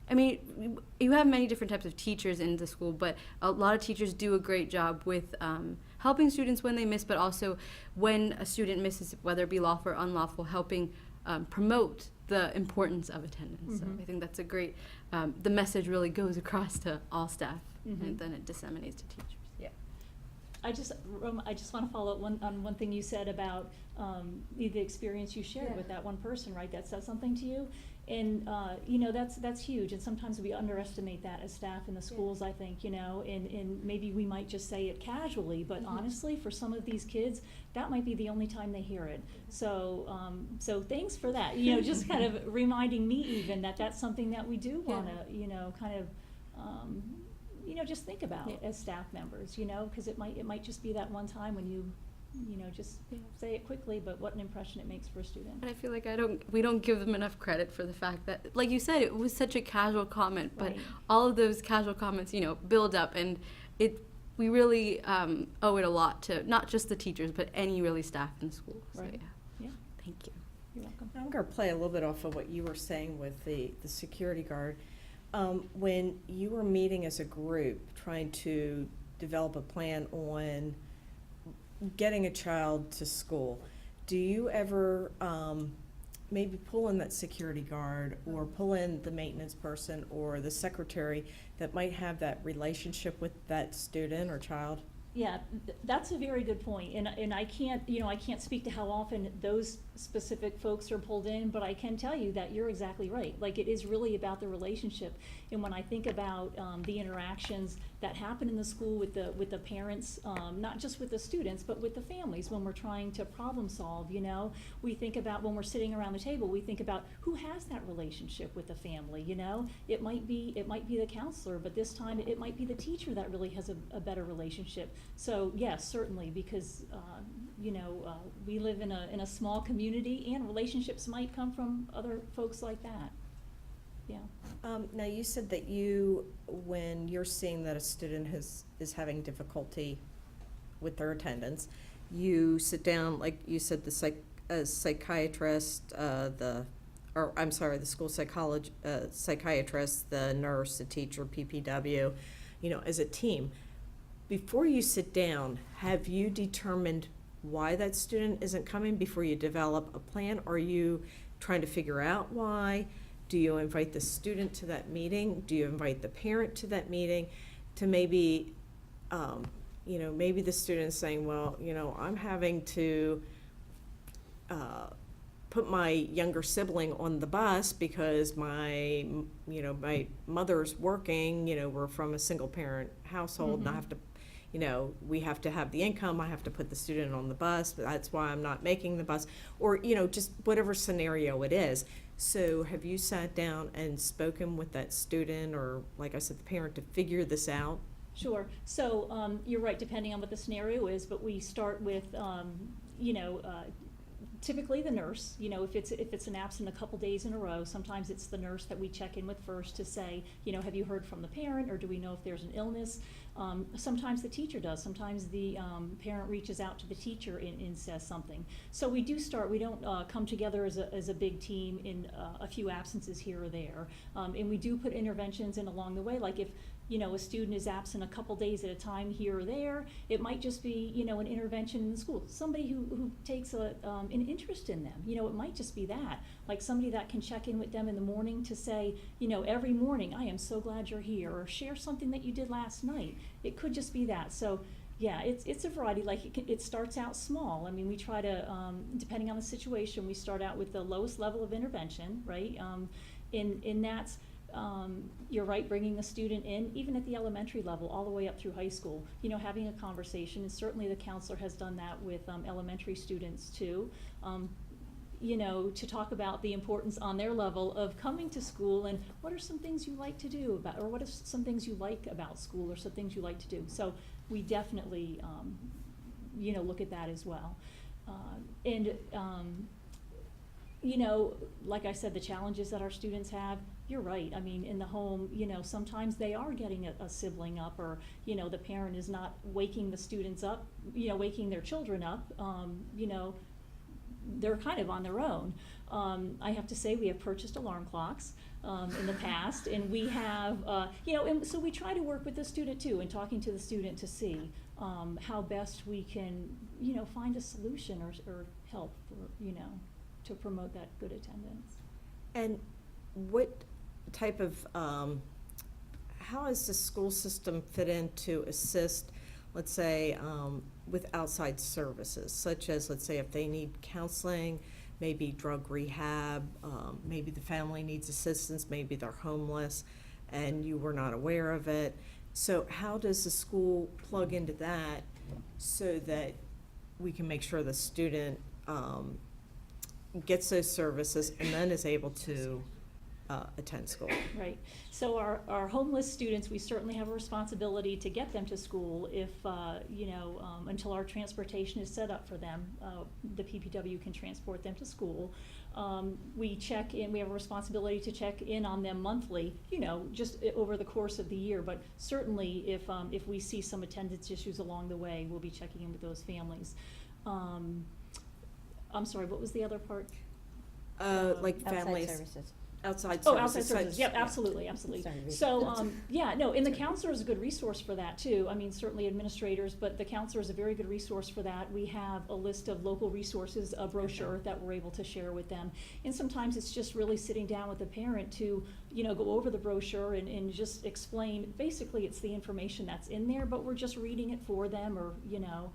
I mean, you have many different types of teachers in the school, but a lot of teachers do a great job with helping students when they miss, but also when a student misses, whether it be lawful or unlawful, helping promote the importance of attendance. So I think that's a great, the message really goes across to all staff, and then it disseminates to teachers. Yeah. I just want to follow up on one thing you said about the experience you shared with that one person, right? That said something to you, and you know, that's huge. And sometimes we underestimate that as staff in the schools. I think, you know, and maybe we might just say it casually, but honestly, for some of these kids, that might be the only time they hear it. So so thanks for that. You know, just kind of reminding me even that that's something that we do want to, you know, kind of. You know, just think about as staff members, you know, because it might just be that one time when you know, just say it quickly, but what an impression it makes for a student. And I feel like we don't give them enough credit for the fact that, like you said, it was such a casual comment, but all of those casual comments, you know, build up, and we really owe it a lot to not just the teachers, but any really staff in school. So yeah. Thank you. You're welcome. I'm going to play a little bit off of what you were saying with the security guard. When you were meeting as a group, trying to develop a plan on getting a child to school, do you ever maybe pull in that security guard or pull in the maintenance person or the secretary that might have that relationship with that student or child? Yeah, that's a very good point, and I can't, you know, I can't speak to how often those specific folks are pulled in, but I can tell you that you're exactly right. Like, it is really about the relationship, and when I think about the interactions that happen in the school with the parents, not just with the students, but with the families when we're trying to problem solve, you know, we think about when we're sitting around the table, we think about who has that relationship with the family, you know. It might be the counselor, but this time it might be the teacher that really has a better relationship. So yes, certainly, because you know, we live in a small community, and relationships might come from other folks like that. Yeah. Now you said that when you're seeing that a student is having difficulty with their attendance, you sit down, like you said, the psychiatrist, the school psychiatrist, the nurse, the teacher, PPW, you know, as a team. Before you sit down, have you determined why that student isn't coming before you develop a plan? Or are you trying to figure out why? Do you invite the student to that meeting? Do you invite the parent to that meeting? To maybe, you know, maybe the student's saying, well, you know, I'm having to put my younger sibling on the bus because my mother's working, you know, we're from a single parent household, and I have to, you know, we have to have the income, I have to put the student on the bus, but that's why I'm not making the bus, or, you know, just whatever scenario it is. So have you sat down and spoken with that student, or, like I said, the parent, to figure this out? Sure. So you're right, depending on what the scenario is, but we start with, you know, typically the nurse, you know, if it's an absent a couple days in a row, sometimes it's the nurse that we check in with first to say, you know, have you heard from the parent, or do we know if there's an illness? Sometimes the teacher does. Sometimes the parent reaches out to the teacher and says something. So we do start. We don't come together as a big team in a few absences here or there, and we do put interventions in along the way. Like if, you know, a student is absent a couple days at a time here or there, it might just be, you know, an intervention in the school. Somebody who takes an interest in them, you know, it might just be that. Like somebody that can check in with them in the morning to say, you know, every morning, I am so glad you're here, or share something that you did last night. It could just be that. So yeah, it's a variety. Like it starts out small. I mean, we try to, depending on the situation, we start out with the lowest level of intervention, right? In that's, you're right, bringing the student in, even at the elementary level, all the way up through high school, you know, having a conversation, and certainly the counselor has done that with elementary students too, you know, to talk about the importance on their level of coming to school, and what are some things you like to do about, or what are some things you like about school, or some things you like to do. So we definitely, you know, look at that as well. you know, like I said, the challenges that our students have, you're right. I mean, in the home, you know, sometimes they are getting a sibling up, or, you know, the parent is not waking the students up, you know, waking their children up. You know, they're kind of on their own. I have to say, we have purchased alarm clocks in the past, and we have, you know, and so we try to work with the student too, and talking to the student to see how best we can, you know, find a solution or help for, you know, to promote that good attendance. And what type of, how does the school system fit in to assist, let's say, with outside services, such as, let's say, if they need counseling, maybe drug rehab, maybe the family needs assistance, maybe they're homeless, and you were not aware of it. So how does the school plug into that so that we can make sure the student gets those services and then is able to attend school? Right. So our homeless students, we certainly have a responsibility to get them to school if, you know, until our transportation is set up for them, the PPW can transport them to school. We check in, we have a responsibility to check in on them monthly, you know, just over the course of the year. But certainly if we see some attendance issues along the way, we'll be checking in with those families. I'm sorry, what was the other part? Like families. Outside services. Outside services. Oh, outside services, yep, absolutely, absolutely. So, yeah, no, and the counselor is a good resource for that too. I mean, certainly administrators, but the counselor is a very good resource for that. We have a list of local resources, a brochure that we're able to share with them. And sometimes it's just really sitting down with the parent to, you know, go over the brochure and just explain, basically it's the information that's in there, but we're just reading it for them, or, you know,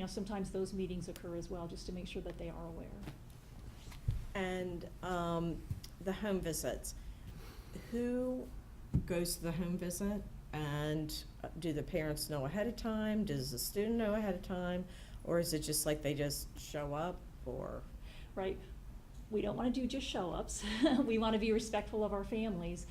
sometimes those meetings occur as well, just to make sure that they are aware. And the home visits, who goes to the home visit, and do the parents know ahead of time? Does the student know ahead of time? Or is it just like they just show up, or? Right. We don't want to do just show-ups. We want to be respectful of our families.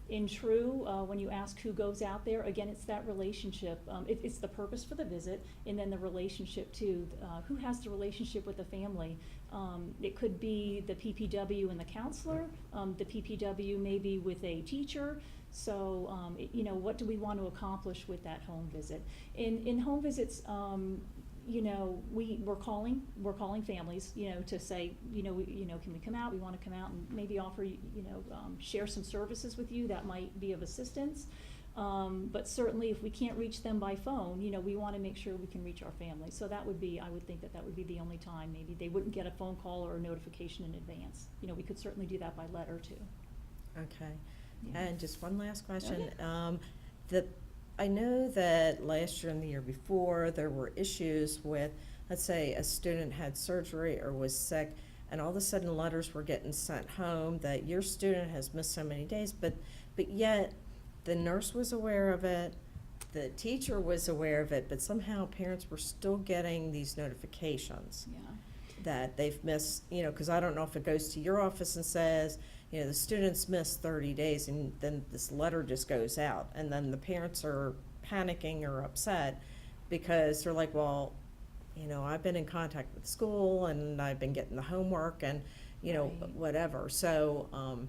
In true, when you ask who goes out there, again, it's that relationship. It's the purpose for the visit, and then the relationship too. Who has the relationship with the family? It could be the PPW and the counselor, the PPW maybe with a teacher. So, you know, what do we want to accomplish with that home visit? In home visits, you know, we're calling families, you know, to say, can we come out? We want to come out and maybe offer, share some services with you that might be of assistance. But certainly if we can't reach them by phone, you know, we want to make sure we can reach our families. So that would be, I would think that would be the only time maybe they wouldn't get a phone call or a notification in advance. You know, we could certainly do that by letter too. Okay. Yeah. And just one last question. I know that last year and the year before, there were issues with, let's say, a student had surgery or was sick, and all of a sudden letters were getting sent home that your student has missed so many days, but yet the nurse was aware of it, the teacher was aware of it, but somehow parents were still getting these notifications Yeah. that they've missed, you know, because I don't know if it goes to your office and says, you know, the student's missed 30 days, and then this letter just goes out, and then the parents are panicking or upset because they're like, well, you know, I've been in contact with school, and I've been getting the homework, and, you know, Right. whatever. So,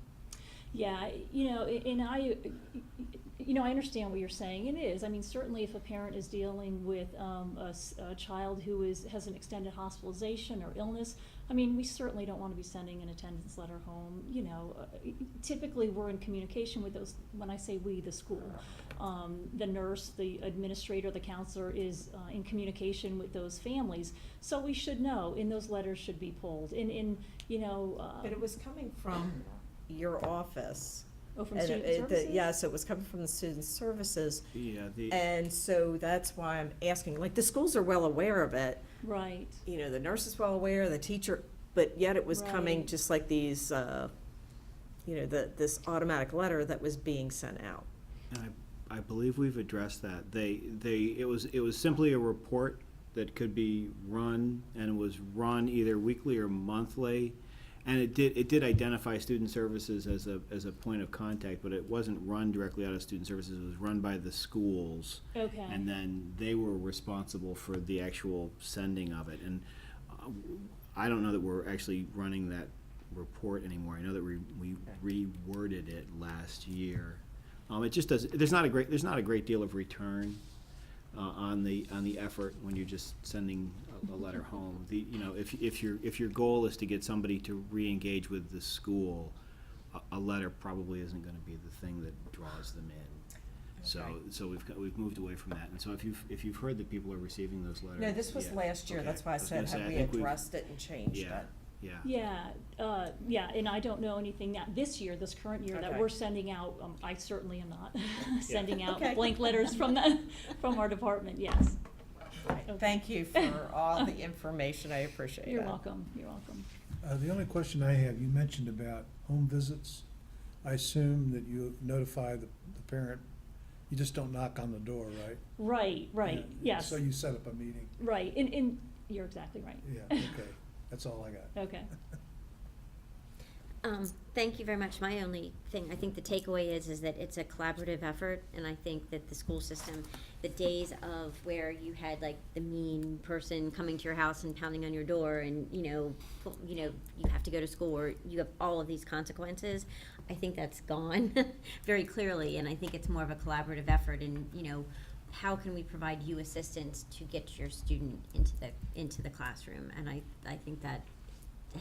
Yeah, you know, and I understand what you're saying. It is. I mean, certainly if a parent is dealing with a child who has an extended hospitalization or illness, I mean, we certainly don't want to be sending an attendance letter home. You know, typically we're in communication with those, when I say we, the school. The nurse, the administrator, the counselor is in communication with those families. So we should know, and those letters should be pulled. but it was coming from your office. Oh, from And student services? Yes, it was coming from the student services. Yeah, And so that's why I'm asking, like, the schools are well aware of it. Right. You know, the nurse is well aware, the teacher, but yet it was coming Right. just like these, this automatic letter that was being sent out. And I believe we've addressed that. It was simply a report that could be run, and it was run either weekly or monthly. And it did identify student services as a point of contact, but it wasn't run directly out of student services. It was run by the schools. Okay. And then they were responsible for the actual sending of it. And I don't know that we're actually running that report anymore. I know that we reworded it last year. It just does. There's not a great deal of return on the effort when you're just sending a letter home. If your goal is to get somebody to re-engage with the school, a letter probably isn't going to be the thing that draws them in. So we've moved away from that. And so if you've heard that people are receiving those letters. No, this was yeah, last year, okay. that's why I was said, gonna say, have I we think we've- addressed it and changed it? Yeah. Yeah, and I don't know anything now, this current year, that Okay. we're sending out, I certainly am not, sending out Okay. blank letters from our department, yes. Okay. Thank you for all the information, I appreciate it. You're welcome, you're welcome. The only question I have, you mentioned about home visits. I assume that you notify the parent, you just don't knock on the door, right? Right, Yeah, yes, So you set up a meeting. right, you're exactly right. Yeah, okay, that's all I got. Okay. Thank you very much. My only thing, I think the takeaway is that it's a collaborative effort, and I think that the school system, the days of where you had like the mean person coming to your house and pounding on your door, and you have to go to school, or you have all of these consequences, I think that's gone very clearly, and I think it's more of a collaborative effort, and how can we provide you assistance to get your student into the classroom, and I think that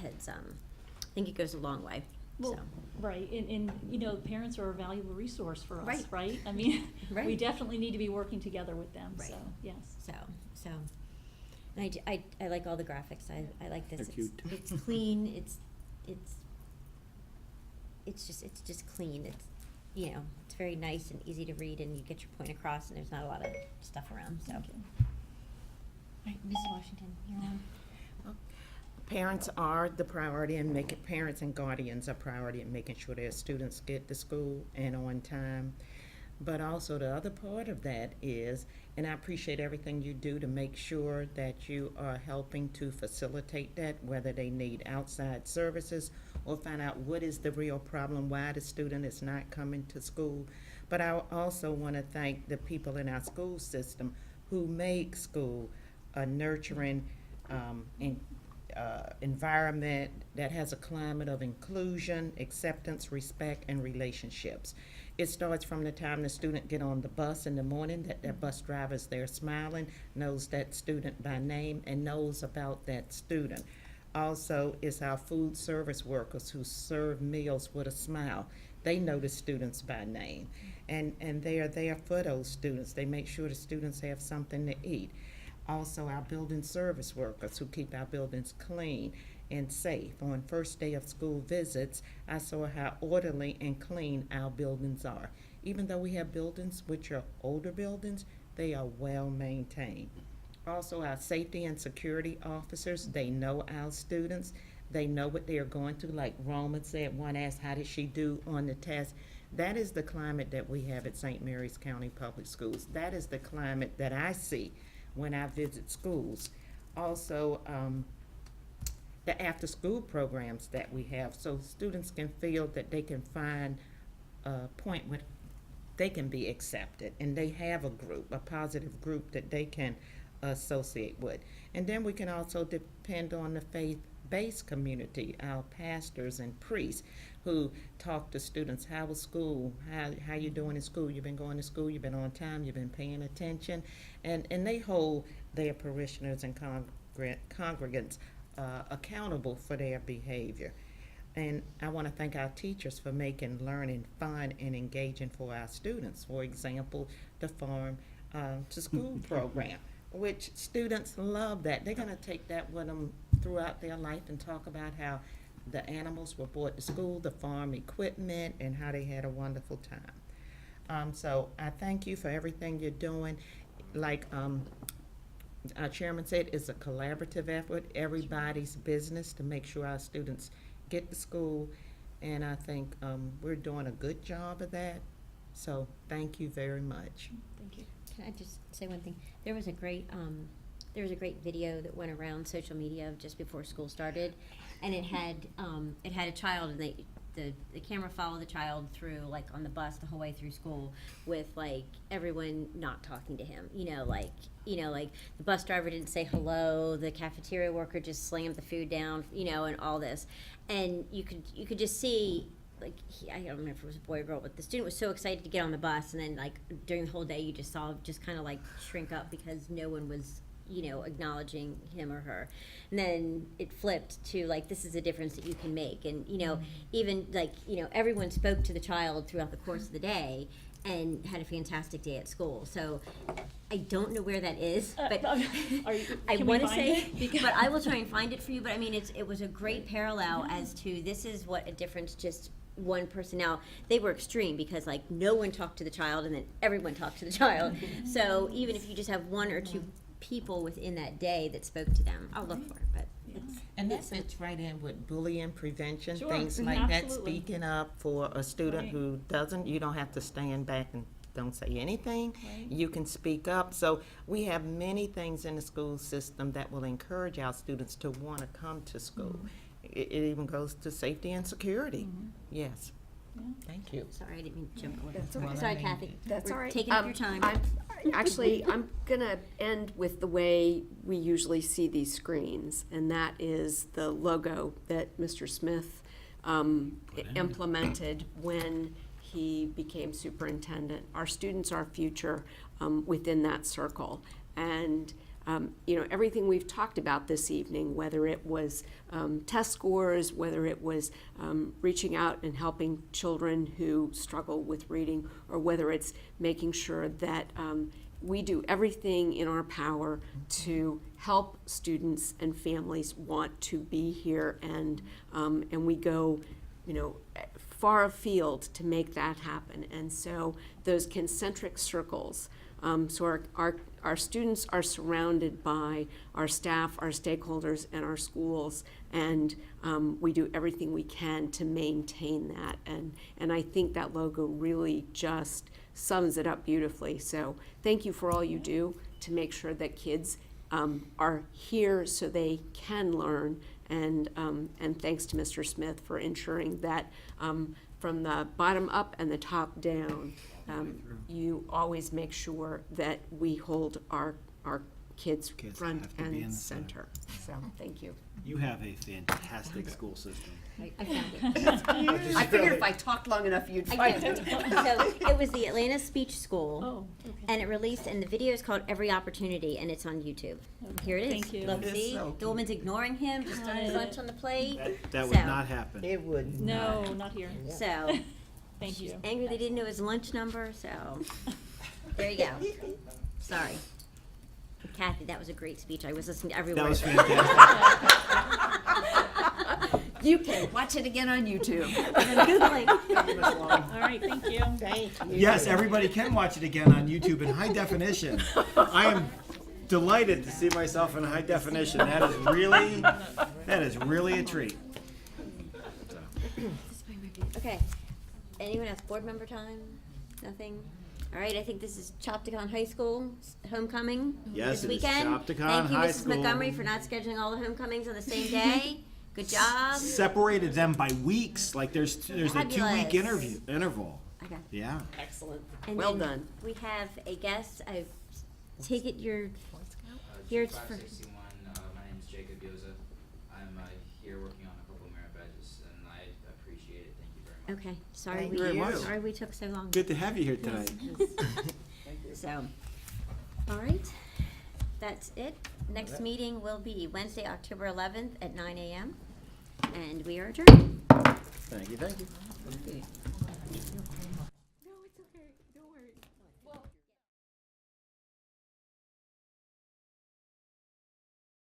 has I think it goes a long way. Well, So. right, and parents are a valuable resource for us, Right. right? I mean, we Right. definitely need to be working together with them, Right. so, yes. So, and I like all the graphics. I like this. They're cute. It's clean. It's just clean. It's very nice and easy to read, and you get your point across, and there's not a lot of stuff around. So, all Thank you. right, Mrs. Washington, you're on. Parents are the priority, and parents and guardians are priority in making sure their students get to school and on time. But also the other part of that is, and I appreciate everything you do to make sure that you are helping to facilitate that, whether they need outside services or find out what is the real problem, why the student is not coming to school. But I also want to thank the people in our school system who make school a nurturing environment that has a climate of inclusion, acceptance, respect, and relationships. It starts from the time the student get on the bus in the morning, that bus driver is there smiling, knows that student by name, and knows about that student. Also, it's our food service workers who serve meals with a smile. They know the students by name, and they are there for those students. They make sure the students have something to eat. Also, our building service workers who keep our buildings clean and safe. On first day of school visits, I saw how orderly and clean our buildings are. Even though we have buildings which are older buildings, they are well maintained. Also, our safety and security officers, they know our students. They know what they are going through. Like Roma said, one asked, how did she do on the test? That is the climate that we have at St. Mary's County Public Schools. That is the climate that I see when I visit schools. Also, the after-school programs that we have, so students can feel that they can find a point where they can be accepted, and they have a group, a positive group that they can associate with. And then we can also depend on the faith-based community, our pastors and priests, who talk to students. How was school? How you doing in school? You've been going to school? You've been on time? You've been paying attention? And they hold their parishioners and congregants accountable for their behavior. And I want to thank our teachers for making learning fun and engaging for our students. For example, the Farm to School program, which students love that. They're going to take that with them throughout their life and talk about how the animals were brought to school, the farm equipment, and how they had a wonderful time. So I thank you for everything you're doing. Like our chairman said, it's a collaborative effort, everybody's business to make sure our students get to school, and I think we're doing a good job of that. So thank you very much. Thank you. Can I just say one thing? There was a great video that went around social media just before school started, and it had a child, and the camera followed the child through, like, on the bus the whole way through school with, like, everyone not talking to him, like the bus driver didn't say hello, the cafeteria worker just slammed the food down, and all this. And you could just see, like, I don't remember if it was a boy or girl, but the student was so excited to get on the bus, and then, like, during the whole day, you just saw just kind of, like, shrink up because no one was, acknowledging him or her. And then it flipped to, like, this is a difference that you can make. And, even, like, everyone spoke to the child throughout the course of the day and had a fantastic day at school. So I don't know where that is, but I want to say, but I will try and find it for you. But I mean, it was a great parallel as to this is what a difference just one person. Now, they were extreme because, like, no one talked to the child and then everyone talked to the child. So even if you just have one or two people within that day that spoke to them, I'll look for it, but And that fits right in with bullying prevention, Sure. things Mhm. like that, Absolutely. speaking up for a student Right. who doesn't, you don't have to stand back and don't say anything. Right. You can speak up. So we have many things in the school system that will encourage our students to want to come to school. It even goes to safety and security. Yes. Thank you. sorry, I didn't mean to jump away. That's okay. Sorry, Kathy. That's We're all right. taking up your time. I'm gonna end with the way we usually see these screens, and that is the logo that Mr. Smith implemented when he became superintendent. Our students are future within that circle. And everything we've talked about this evening, whether it was test scores, whether it was reaching out and helping children who struggle with reading, or whether it's making sure that we do everything in our power to help students and families want to be here, and we go, far afield to make that happen. And so those concentric circles, so our students are surrounded by our staff, our stakeholders, and our schools, and we do everything we can to maintain that. And I think that logo really just sums it up beautifully. So thank you for all you do to make sure that kids are here so they can learn. And thanks to Mr. Smith for ensuring that from the bottom up and the top down, you always make sure that we hold our kids front have to be in and the center. So, thank you. You have a fantastic school system. I found it. I figured if I talked long enough, you'd I find did. it. So it was the Atlanta Speech School. Oh, okay. And it released, and the video is called Every Opportunity, and it's on YouTube. Here it is. Thank you. Look, It's see, so the woman's ignoring him, just throwing his lunch on the plate. That would So- not happen. It would No, not here. So, Thank you. angry they didn't know his lunch number, so, there you go. Sorry. Kathy, that was a great speech. I was listening to every That word. was of it. fantastic. You can watch it again on YouTube. All right, thank you. Thank you. Yes, everybody can watch it again on YouTube in high definition. I am delighted to see myself in high definition. That is really a treat. Okay. Anyone else? Board member time? Nothing? All right, I think this is Chopticon High School homecoming Yes, this it is weekend. Chopticon Thank you, High Mrs. School. Montgomery, for not scheduling all the homecomings on the same day. Good job. Separated them by weeks, like there's a 2-week Fabulous. interval. Okay. Yeah. Excellent. And Well then done. we have a guest. I take it you're here for. 561, my name is Jacob Yoza. I'm here working on a couple merit badges, and I appreciate it. Thank you very much. Okay. Sorry Thank we you very much. sorry we took so long. Good to have you here tonight. So, all right, that's it. Next meeting will be Wednesday, October 11th at 9 a.m. And we are adjourned. Thank you, thank you.